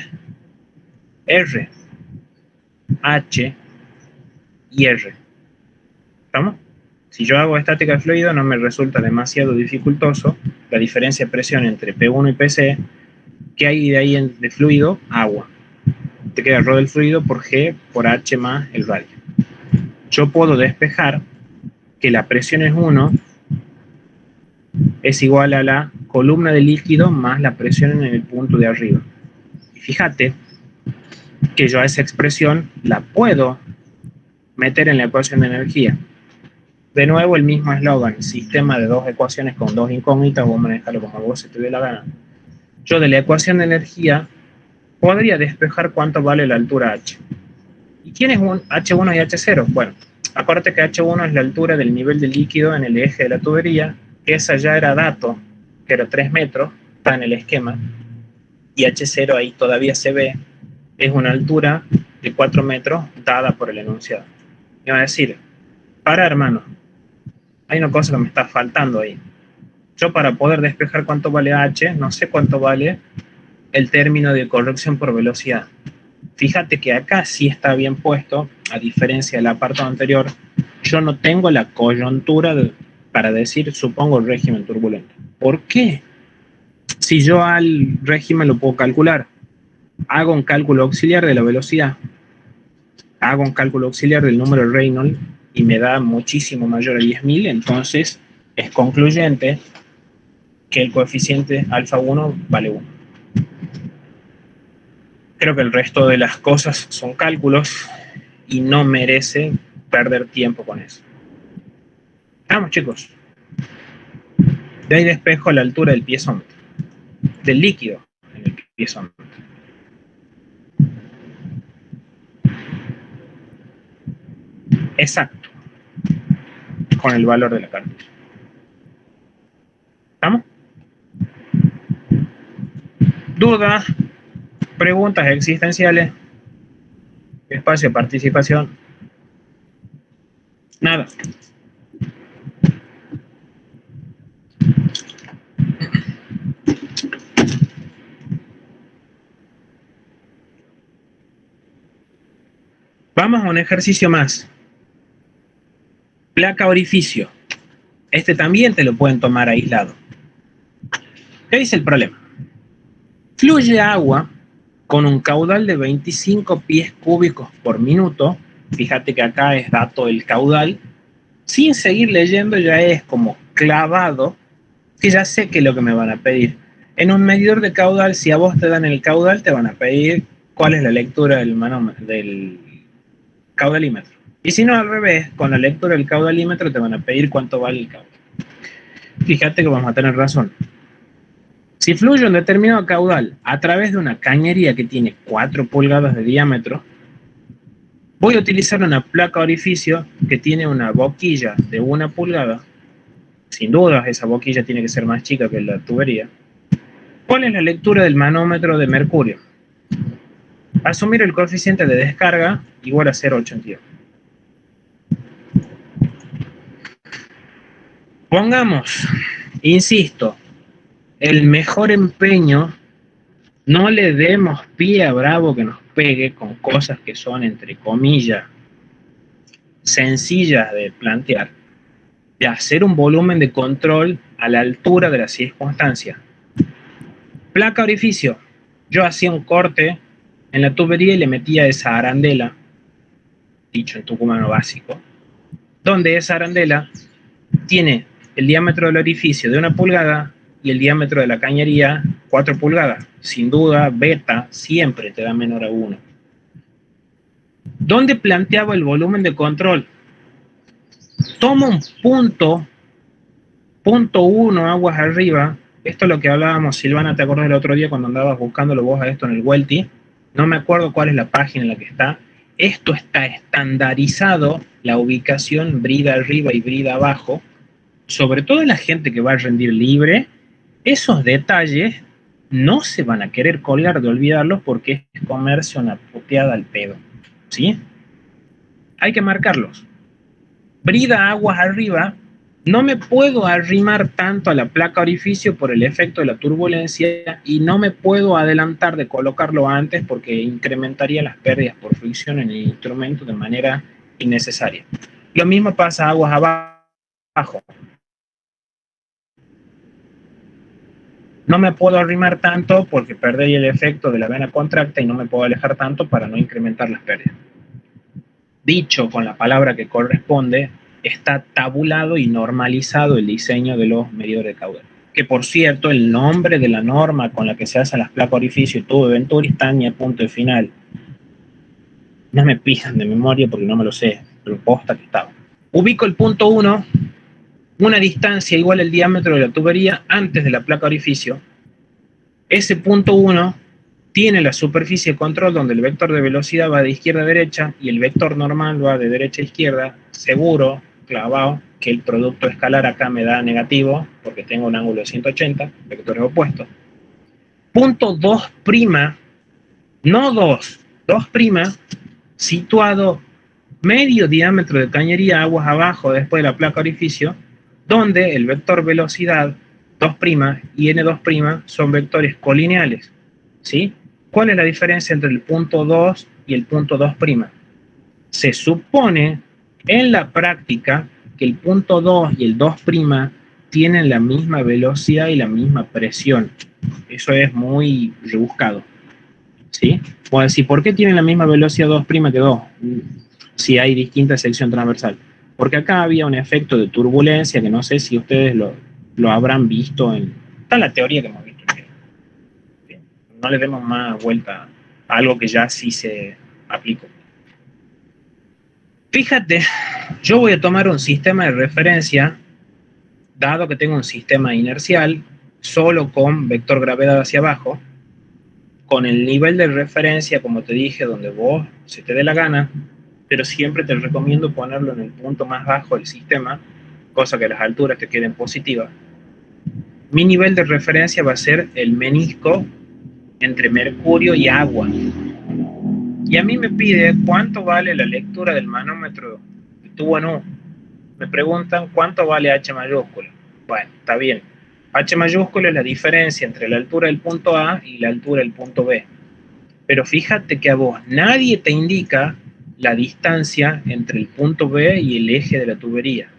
R. H y R. ¿Estamos? Si yo hago estática de fluido no me resulta demasiado dificultoso la diferencia de presión entre P1 y PC. ¿Qué hay de ahí de fluido? Agua. Te queda ρ del fluido por G por H más el radio. Yo puedo despejar que la presión es 1 es igual a la columna de líquido más la presión en el punto de arriba. Y fíjate que yo a esa expresión la puedo meter en la ecuación de energía. De nuevo el mismo eslogan, sistema de dos ecuaciones con dos incógnitas, vos manejalo como vos se te dé la gana. Yo de la ecuación de energía podría despejar cuánto vale la altura H. ¿Y quién es un H1 y H0? Bueno, acuérdate que H1 es la altura del nivel de líquido en el eje de la tubería, que esa ya era dato, que era 3 metros, está en el esquema, y H0 ahí todavía se ve, es una altura de 4 metros dada por el enunciado. Y va a decir, para hermano, hay una cosa que me está faltando ahí. Yo para poder despejar cuánto vale H, no sé cuánto vale el término de corrección por velocidad. Fíjate que acá sí está bien puesto, a diferencia del apartado anterior, yo no tengo la coyuntura para decir, supongo, el régimen turbulento. ¿Por qué? Si yo al régimen lo puedo calcular, hago un cálculo auxiliar de la velocidad, hago un cálculo auxiliar del número de Reynolds y me da muchísimo mayor a 10.000, entonces es concluyente que el coeficiente alfa 1 vale 1. Creo que el resto de las cosas son cálculos y no merece perder tiempo con eso. Vamos, chicos. De ahí despejo a la altura del piezómetro, del líquido en el piezómetro. Exacto, con el valor de la cartilla. ¿Estamos? ¿Dudas? ¿Preguntas existenciales? ¿Espacio de participación? Nada. Vamos a un ejercicio más. Placa orificio. Este también te lo pueden tomar aislado. ¿Qué dice el problema? Fluye agua con un caudal de 25 pies cúbicos por minuto. Fíjate que acá es dato del caudal. Sin seguir leyendo ya es como clavado, que ya sé que es lo que me van a pedir. En un medidor de caudal, si a vos te dan el caudal, te van a pedir cuál es la lectura del caudalímetro. Y si no, al revés, con la lectura del caudalímetro te van a pedir cuánto vale el caudal. Fíjate que vamos a tener razón. Si fluye un determinado caudal a través de una cañería que tiene 4 pulgadas de diámetro, voy a utilizar una placa orificio que tiene una boquilla de 1 pulgada. Sin duda, esa boquilla tiene que ser más chica que la tubería. ¿Cuál es la lectura del manómetro de mercurio? Asumir el coeficiente de descarga igual a 0,82. Pongamos, insisto, el mejor empeño, no le demos pie a Bravo que nos pegue con cosas que son, entre comillas, sencillas de plantear, de hacer un volumen de control a la altura de las circunstancias. Placa orificio. Yo hacía un corte en la tubería y le metía esa arandela, dicho en tucumano básico, donde esa arandela tiene el diámetro del orificio de 1 pulgada y el diámetro de la cañería 4 pulgadas. Sin duda, beta siempre te da menor a 1. ¿Dónde planteaba el volumen de control? Toma un punto 1 aguas arriba. Esto es lo que hablábamos, Silvana, ¿te acuerdas del otro día cuando andabas buscándolo vos a esto en el Welty? No me acuerdo cuál es la página en la que está. Esto está estandarizado, la ubicación brida arriba y brida abajo. Sobre todo la gente que va a rendir libre, esos detalles no se van a querer colgar de olvidarlos porque es comerse una puteada al pedo. ¿Sí? Hay que marcarlos. Brida aguas arriba, no me puedo arrimar tanto a la placa orificio por el efecto de la turbulencia y no me puedo adelantar de colocarlo antes porque incrementaría las pérdidas por fricción en el instrumento de manera innecesaria. Lo mismo pasa aguas abajo. No me puedo arrimar tanto porque perdería el efecto de la vena contracta y no me puedo alejar tanto para no incrementar las pérdidas. Dicho con la palabra que corresponde, está tabulado y normalizado el diseño de los medidores de caudal. Que por cierto, el nombre de la norma con la que se hacen las placas orificio y tubo de Venturi está en punto de final. No me pidan de memoria porque no me lo sé, pero posta que estaba. Ubico el punto 1, una distancia igual al diámetro de la tubería antes de la placa orificio. Ese punto 1 tiene la superficie de control donde el vector de velocidad va de izquierda a derecha y el vector normal va de derecha a izquierda. Seguro, clavado, que el producto escalar acá me da negativo porque tengo un ángulo de 180, vectores opuestos. Punto 2', no 2, 2', situado medio diámetro de cañería aguas abajo después de la placa orificio, donde el vector velocidad 2' y N2' son vectores colineales. ¿Sí? ¿Cuál es la diferencia entre el punto 2 y el punto 2'? Se supone en la práctica que el punto 2 y el 2' tienen la misma velocidad y la misma presión. Eso es muy rebuscado. ¿Sí? Puedo decir, ¿por qué tienen la misma velocidad 2' que 2? Si hay distinta sección transversal. Porque acá había un efecto de turbulencia que no sé si ustedes lo habrán visto en... Está la teoría que hemos visto. No le demos más vuelta a algo que ya sí se aplicó. Fíjate, yo voy a tomar un sistema de referencia, dado que tengo un sistema inercial, solo con vector gravedad hacia abajo, con el nivel de referencia, como te dije, donde vos se te dé la gana, pero siempre te recomiendo ponerlo en el punto más bajo del sistema, cosa que las alturas te queden positivas. Mi nivel de referencia va a ser el menisco entre mercurio y agua. Y a mí me pide cuánto vale la lectura del manómetro de tubo en U. Me preguntan cuánto vale H mayúsculo. Bueno, está bien. H mayúsculo es la diferencia entre la altura del punto A y la altura del punto B. Pero fíjate que a vos nadie te indica la distancia entre el punto B y el eje de la tubería.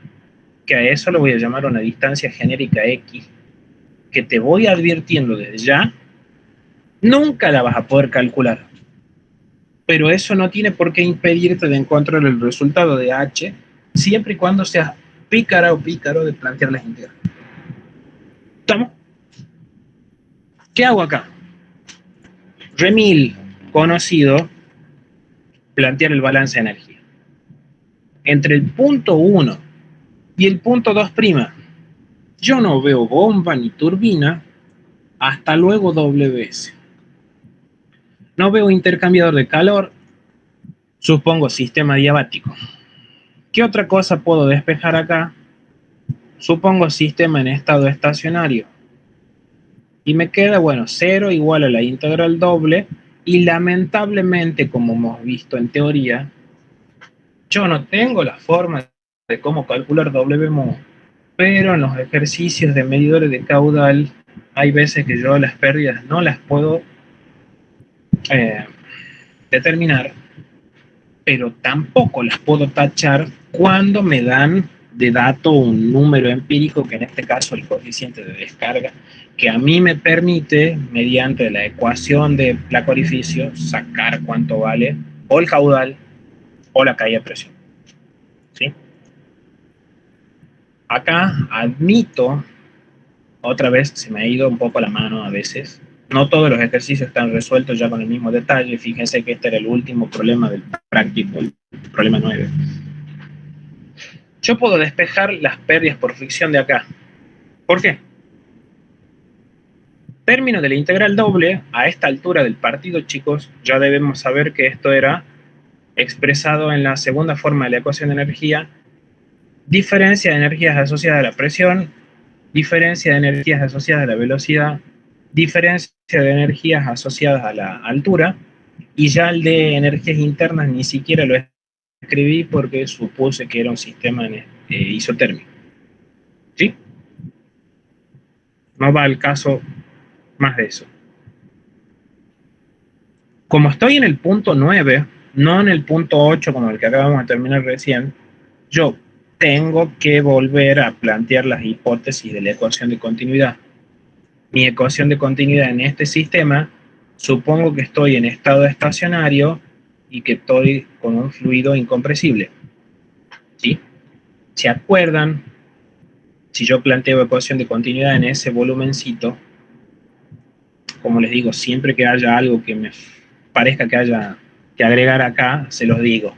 Que a eso lo voy a llamar una distancia genérica X, que te voy advirtiendo desde ya, nunca la vas a poder calcular. Pero eso no tiene por qué impedirte de encontrar el resultado de H, siempre y cuando seas pícara o pícaro de plantear las integrales. ¿Estamos? ¿Qué hago acá? Remil, conocido, plantear el balance de energía. Entre el punto 1 y el punto 2', yo no veo bomba ni turbina, hasta luego WS. No veo intercambiador de calor, supongo sistema diabático. ¿Qué otra cosa puedo despejar acá? Supongo sistema en estado estacionario. Y me queda, bueno, 0 igual a la integral doble, y lamentablemente, como hemos visto en teoría, yo no tengo la forma de cómo calcular W-mod, pero en los ejercicios de medidores de caudal hay veces que yo las pérdidas no las puedo determinar, pero tampoco las puedo tachar cuando me dan de dato un número empírico, que en este caso el coeficiente de descarga, que a mí me permite, mediante la ecuación de placa-orificio, sacar cuánto vale o el caudal o la caída de presión. ¿Sí? Acá admito, otra vez se me ha ido un poco la mano a veces, no todos los ejercicios están resueltos ya con el mismo detalle. Fíjense que este era el último problema del práctico, el problema 9. Yo puedo despejar las pérdidas por fricción de acá. ¿Por qué? Término de la integral doble, a esta altura del partido, chicos, ya debemos saber que esto era expresado en la segunda forma de la ecuación de energía: diferencia de energías asociadas a la presión, diferencia de energías asociadas a la velocidad, diferencia de energías asociadas a la altura, y ya el de energías internas ni siquiera lo escribí porque supuse que era un sistema isotérmico. ¿Sí? No va al caso más de eso. Como estoy en el punto 9, no en el punto 8 como el que acabamos de terminar recién, yo tengo que volver a plantear las hipótesis de la ecuación de continuidad. Mi ecuación de continuidad en este sistema, supongo que estoy en estado estacionario y que estoy con un fluido incompresible. ¿Sí? ¿Se acuerdan? Si yo planteo ecuación de continuidad en ese volumencito, como les digo, siempre que haya algo que me parezca que haya que agregar acá, se los digo.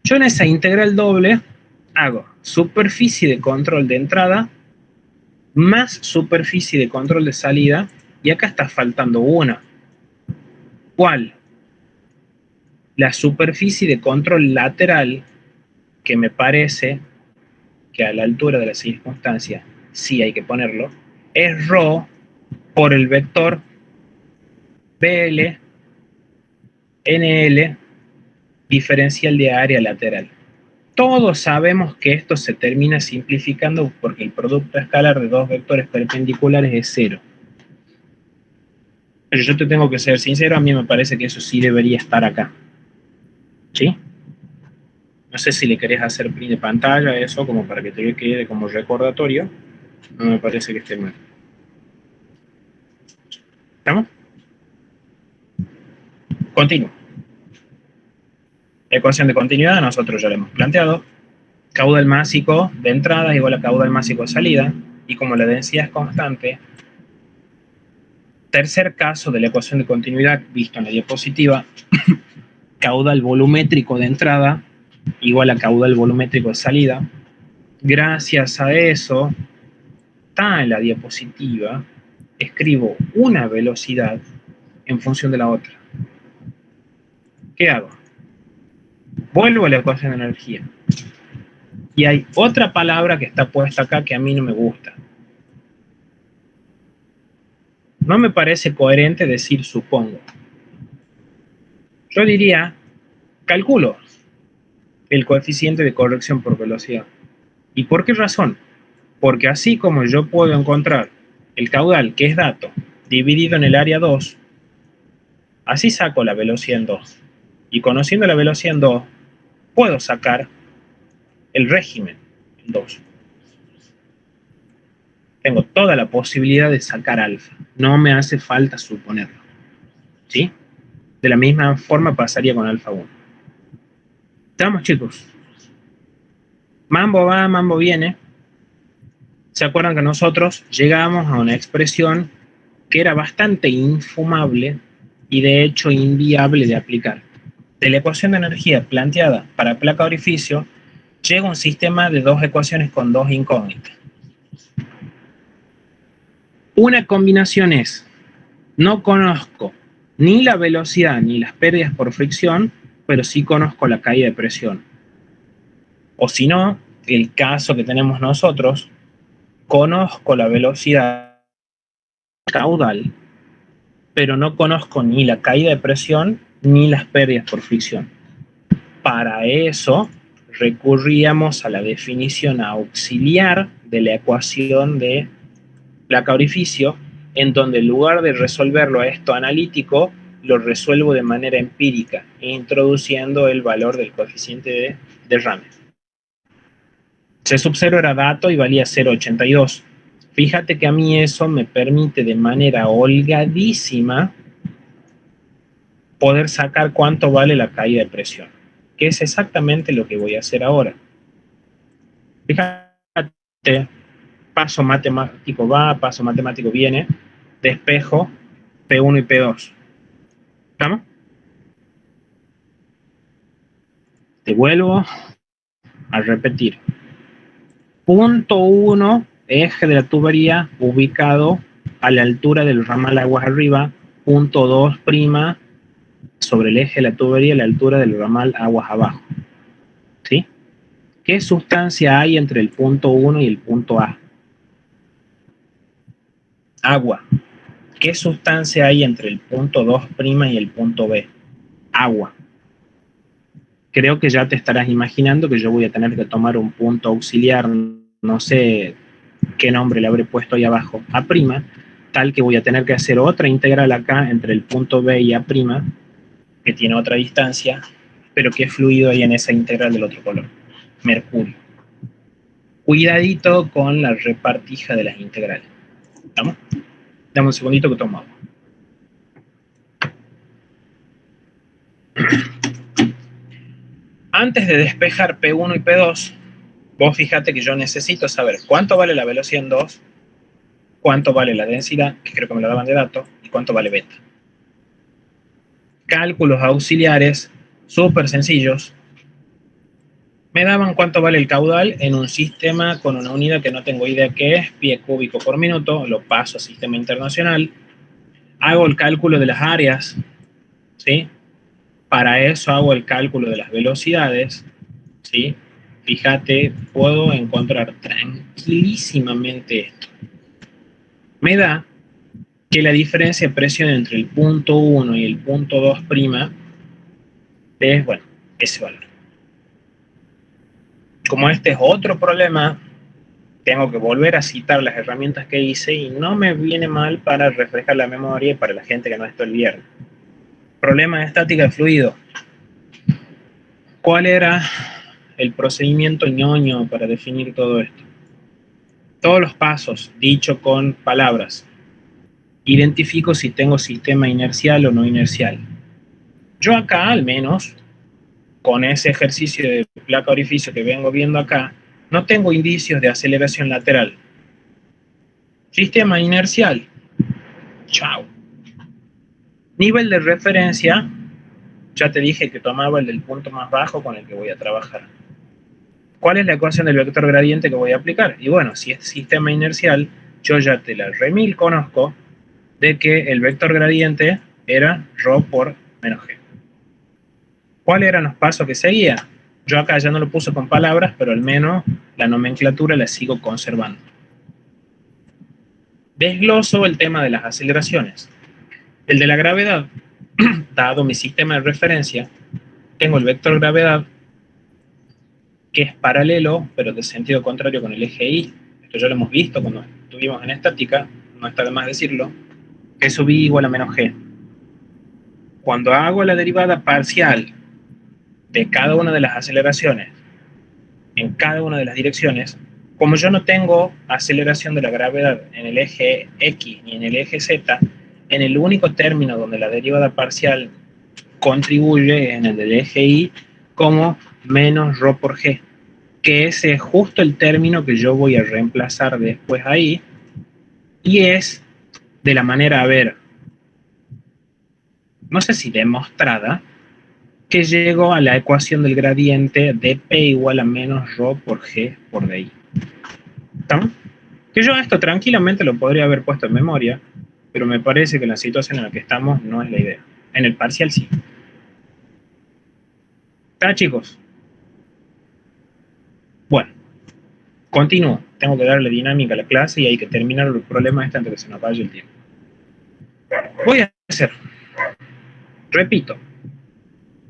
Yo en esa integral doble hago superficie de control de entrada más superficie de control de salida, y acá está faltando una. ¿Cuál? La superficie de control lateral, que me parece que a la altura de la circunstancia sí hay que ponerlo, es ρ por el vector BL NL diferencial de área lateral. Todos sabemos que esto se termina simplificando porque el producto escalar de dos vectores perpendiculares es 0. Pero yo te tengo que ser sincero, a mí me parece que eso sí debería estar acá. ¿Sí? No sé si le querés hacer print de pantalla a eso, como para que te quede como recordatorio. No me parece que esté mal. ¿Estamos? Continuo. Ecuación de continuidad, nosotros ya lo hemos planteado. Caudal másico de entrada igual a caudal másico de salida. Y como la densidad es constante, tercer caso de la ecuación de continuidad visto en la diapositiva, caudal volumétrico de entrada igual a caudal volumétrico de salida. Gracias a eso, está en la diapositiva, escribo una velocidad en función de la otra. ¿Qué hago? Vuelvo a la ecuación de energía. Y hay otra palabra que está puesta acá que a mí no me gusta. no me parece coherente decir supongo. Yo diría, calculo el coeficiente de corrección por velocidad. ¿Y por qué razón? Porque así como yo puedo encontrar el caudal, que es dato, dividido en el área 2, así saco la velocidad en 2. Y conociendo la velocidad en 2, puedo sacar el régimen en 2. Tengo toda la posibilidad de sacar alfa. No me hace falta suponerlo. ¿Sí? De la misma forma pasaría con alfa 1. ¿Estamos, chicos? Mambo va, mambo viene. ¿Se acuerdan que nosotros llegamos a una expresión que era bastante infumable y de hecho inviable de aplicar? De la ecuación de energía planteada para placa orificio, llega un sistema de dos ecuaciones con dos incógnitas. Una combinación es, no conozco ni la velocidad ni las pérdidas por fricción, pero sí conozco la caída de presión. O si no, el caso que tenemos nosotros, conozco la velocidad caudal, pero no conozco ni la caída de presión ni las pérdidas por fricción. Para eso recurríamos a la definición auxiliar de la ecuación de placa orificio, en donde en lugar de resolverlo a esto analítico, lo resuelvo de manera empírica, introduciendo el valor del coeficiente de derrame. C sub 0 era dato y valía 0,82. Fíjate que a mí eso me permite de manera holgadísima poder sacar cuánto vale la caída de presión, que es exactamente lo que voy a hacer ahora. Fíjate, paso matemático va, paso matemático viene, despejo P1 y P2. ¿Estamos? Te vuelvo a repetir. Punto 1, eje de la tubería ubicado a la altura del ramal aguas arriba. Punto 2, prima, sobre el eje de la tubería a la altura del ramal aguas abajo. ¿Sí? ¿Qué sustancia hay entre el punto 1 y el punto A? Agua. ¿Qué sustancia hay entre el punto 2' y el punto B? Agua. Creo que ya te estarás imaginando que yo voy a tener que tomar un punto auxiliar, no sé qué nombre le habré puesto ahí abajo, A', tal que voy a tener que hacer otra integral acá entre el punto B y A', que tiene otra distancia, pero que es fluido ahí en esa integral del otro color, mercurio. Cuidadito con la repartija de las integrales. ¿Estamos? Dame un segundito que tomo agua. Antes de despejar P1 y P2, vos fíjate que yo necesito saber cuánto vale la velocidad en 2, cuánto vale la densidad, que creo que me lo daban de datos, y cuánto vale beta. Cálculos auxiliares súper sencillos. Me daban cuánto vale el caudal en un sistema con una unidad que no tengo idea qué es, pie cúbico por minuto, lo paso a sistema internacional, hago el cálculo de las áreas, ¿sí? Para eso hago el cálculo de las velocidades, ¿sí? Fíjate, puedo encontrar tranquilísimamente esto. Me da que la diferencia de presión entre el punto 1 y el punto 2' es, bueno, ese valor. Como este es otro problema, tengo que volver a citar las herramientas que hice y no me viene mal para refrescar la memoria y para la gente que no está el viernes. Problema de estática de fluido. ¿Cuál era el procedimiento ñoño para definir todo esto? Todos los pasos, dicho con palabras. Identifico si tengo sistema inercial o no inercial. Yo acá, al menos, con ese ejercicio de placa orificio que vengo viendo acá, no tengo indicios de aceleración lateral. Sistema inercial. Chao. Nivel de referencia, ya te dije que tomaba el del punto más bajo con el que voy a trabajar. ¿Cuál es la ecuación del vector gradiente que voy a aplicar? Y bueno, si es sistema inercial, yo ya te la remil conozco de que el vector gradiente era ρ por menos g. ¿Cuáles eran los pasos que seguía? Yo acá ya no lo puse con palabras, pero al menos la nomenclatura la sigo conservando. Desgloso el tema de las aceleraciones. El de la gravedad, dado mi sistema de referencia, tengo el vector gravedad que es paralelo, pero de sentido contrario con el eje Y. Esto ya lo hemos visto cuando estuvimos en estática, no está de más decirlo, que sub I igual a menos G. Cuando hago la derivada parcial de cada una de las aceleraciones en cada una de las direcciones, como yo no tengo aceleración de la gravedad en el eje X ni en el eje Z, en el único término donde la derivada parcial contribuye en el del eje Y como menos ρ por G, que ese es justo el término que yo voy a reemplazar después ahí, y es de la manera, a ver, no sé si demostrada, que llego a la ecuación del gradiente de P igual a menos ρ por G por DI. ¿Estamos? Que yo esto tranquilamente lo podría haber puesto en memoria, pero me parece que la situación en la que estamos no es la idea. En el parcial sí. ¿Está, chicos? Bueno, continúo. Tengo que darle dinámica a la clase y hay que terminar los problemas antes de que se nos vaya el tiempo. Voy a hacer, repito,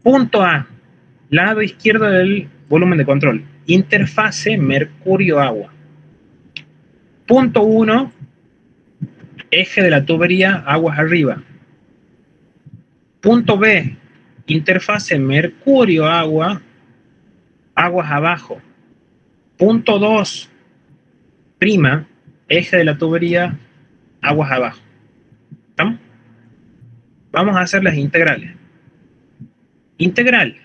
punto A, lado izquierdo del volumen de control, interfase mercurio-agua. Punto 1, eje de la tubería, aguas arriba. Punto B, interfase mercurio-agua, aguas abajo. Punto 2, prima, eje de la tubería, aguas abajo. ¿Estamos? Vamos a hacer las integrales. Integral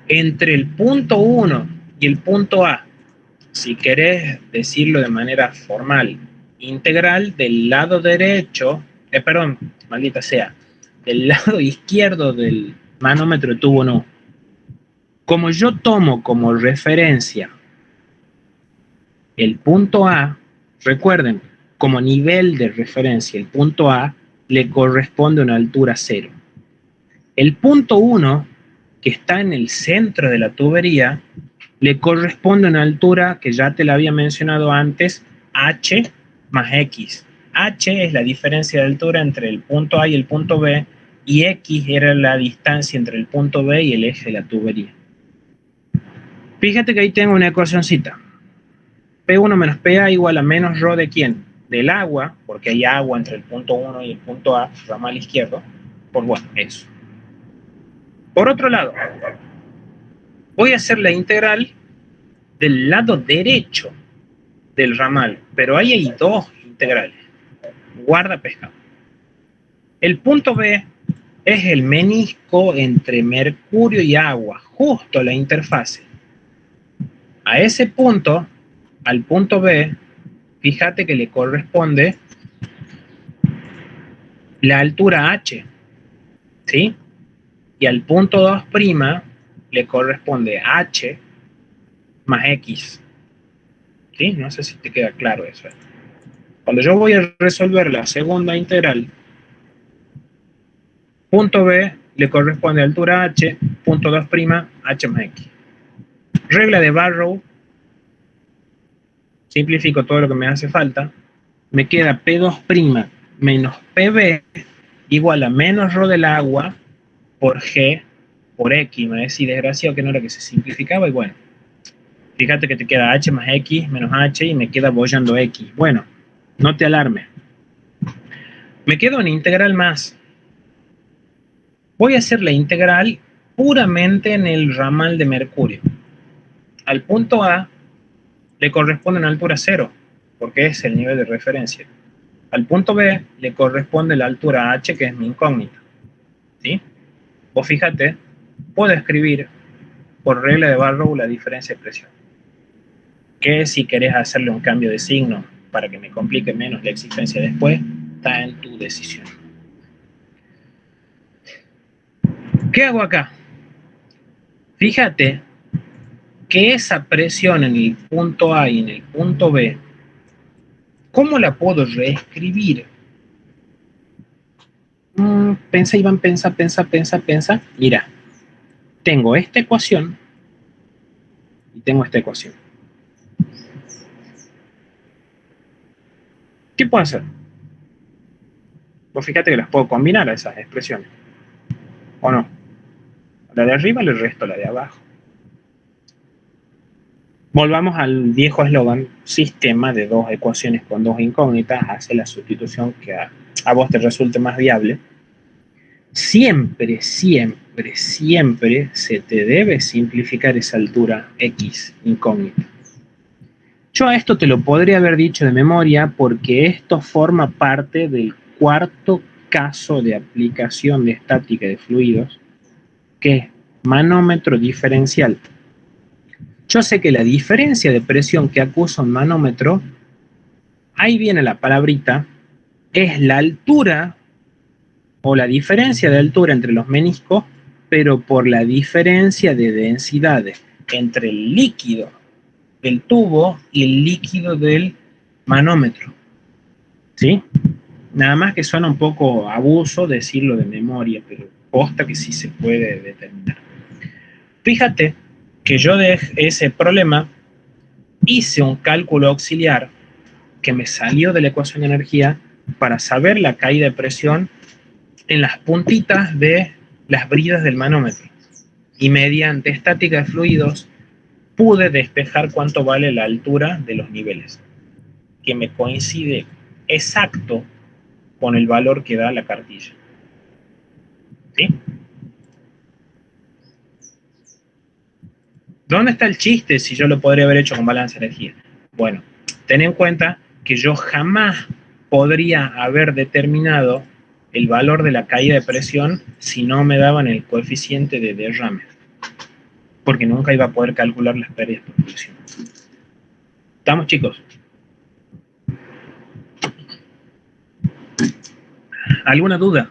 entre el punto 1 y el punto A, si querés decirlo de manera formal, integral del lado derecho, perdón, maldita sea, del lado izquierdo del manómetro de tubo no. Como yo tomo como referencia el punto A, recuerden, como nivel de referencia, el punto A le corresponde una altura 0. El punto 1, que está en el centro de la tubería, le corresponde una altura que ya te la había mencionado antes, h más x. H es la diferencia de altura entre el punto A y el punto B, y x era la distancia entre el punto B y el eje de la tubería. Fíjate que ahí tengo una ecuacióncita. P1 menos PA igual a menos ρ de quién? Del agua, porque hay agua entre el punto 1 y el punto A, ramal izquierdo, por bueno, eso. Por otro lado, voy a hacer la integral del lado derecho del ramal, pero ahí hay dos integrales. Guarda pescado. El punto B es el menisco entre mercurio y agua, justo la interfase. A ese punto, al punto B, fíjate que le corresponde la altura H, ¿sí? Y al punto 2' le corresponde H más X. ¿Sí? No sé si te queda claro eso. Cuando yo voy a resolver la segunda integral, punto B le corresponde altura H, punto 2', H más X. Regla de Barrow, simplifico todo lo que me hace falta, me queda P2' menos PB igual a menos ρ del agua por G por X. Me decís, desgraciado, que no era que se simplificaba, y bueno, fíjate que te queda H más X menos H y me queda bollando X. Bueno, no te alarmes. Me queda una integral más. Voy a hacer la integral puramente en el ramal de mercurio. Al punto A le corresponde una altura 0, porque es el nivel de referencia. Al punto B le corresponde la altura H, que es mi incógnita. ¿Sí? Vos fíjate, puedo escribir por regla de Barrow la diferencia de presión. Que si querés hacerle un cambio de signo para que me complique menos la existencia después, está en tu decisión. ¿Qué hago acá? Fíjate que esa presión en el punto A y en el punto B, ¿cómo la puedo reescribir? Pensa, Iván, pensa. Mira, tengo esta ecuación y tengo esta ecuación. ¿Qué puedo hacer? Pues fíjate que las puedo combinar a esas expresiones. ¿O no? A la de arriba le resto la de abajo. Volvamos al viejo eslogan, sistema de dos ecuaciones con dos incógnitas, hace la sustitución que a vos te resulte más viable. Siempre, siempre, siempre se te debe simplificar esa altura X incógnita. Yo a esto te lo podría haber dicho de memoria porque esto forma parte del cuarto caso de aplicación de estática de fluidos, que es manómetro diferencial. Yo sé que la diferencia de presión que acusa un manómetro, ahí viene la palabrita, es la altura o la diferencia de altura entre los meniscos, pero por la diferencia de densidades entre el líquido del tubo y el líquido del manómetro. ¿Sí? Nada más que suena un poco abuso decirlo de memoria, pero posta que sí se puede determinar. Fíjate que yo de ese problema hice un cálculo auxiliar que me salió de la ecuación de energía para saber la caída de presión en las puntitas de las bridas del manómetro. Y mediante estática de fluidos pude despejar cuánto vale la altura de los niveles, que me coincide exacto con el valor que da la cartilla. ¿Sí? ¿Dónde está el chiste si yo lo podría haber hecho con balance de energía? Bueno, ten en cuenta que yo jamás podría haber determinado el valor de la caída de presión si no me daban el coeficiente de derrame, porque nunca iba a poder calcular las pérdidas por presión. ¿Estamos, chicos? ¿Alguna duda?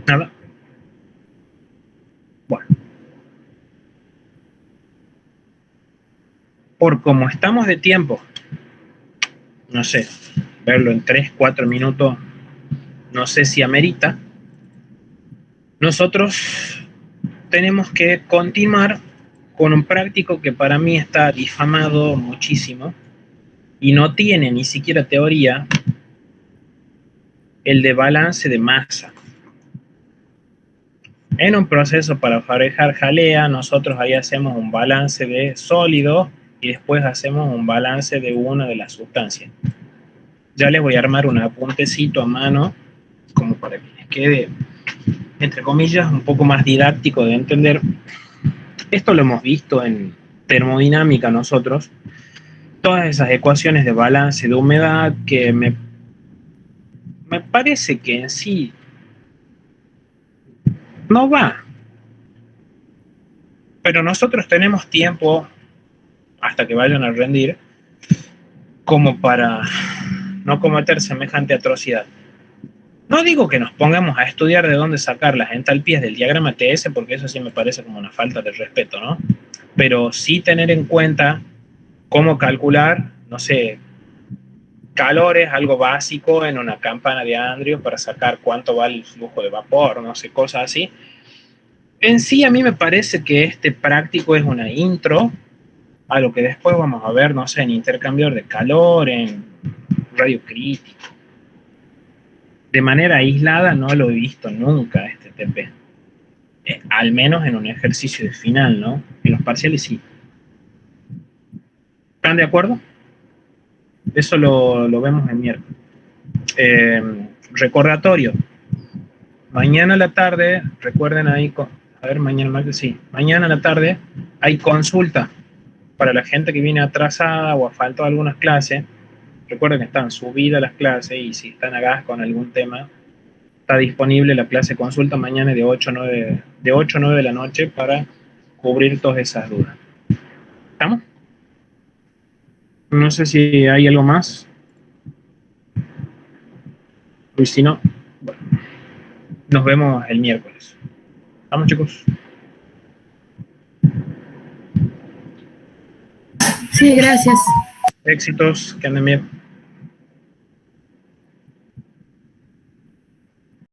¿Nada? Bueno. Por como estamos de tiempo, no sé, verlo en 3, 4 minutos, no sé si amerita, nosotros tenemos que continuar con un práctico que para mí está difamado muchísimo y no tiene ni siquiera teoría, el de balance de masa. En un proceso para fabricar jalea, nosotros ahí hacemos un balance de sólido y después hacemos un balance de una de las sustancias. Ya les voy a armar un apuntecito a mano, como para que les quede, entre comillas, un poco más didáctico de entender. Esto lo hemos visto en termodinámica nosotros, todas esas ecuaciones de balance de humedad que me parece que en sí no va. Pero nosotros tenemos tiempo hasta que vayan a rendir como para no cometer semejante atrocidad. No digo que nos pongamos a estudiar de dónde sacar las entalpías del diagrama TS, porque eso sí me parece como una falta de respeto, ¿no? Pero sí tener en cuenta cómo calcular, no sé, calores, algo básico en una campana de Andrews para sacar cuánto vale el flujo de vapor, no sé, cosas así. En sí, a mí me parece que este práctico es una intro a lo que después vamos a ver, no sé, en intercambiador de calor, en radio crítico. De manera aislada no lo he visto nunca este TP. Al menos en un ejercicio de final, ¿no? En los parciales sí. ¿Están de acuerdo? Eso lo vemos el miércoles. Recordatorio. Mañana a la tarde, recuerden ahí, a ver, mañana martes, sí. Mañana a la tarde hay consulta para la gente que viene atrasada o ha faltado algunas clases. Recuerden que están subidas las clases y si están acá con algún tema, está disponible la clase consulta mañana de 8 a 9 de la noche para cubrir todas esas dudas. ¿Estamos? No sé si hay algo más. Y si no, bueno, nos vemos el miércoles. ¿Estamos, chicos? Sí, gracias. Éxitos, que anden bien.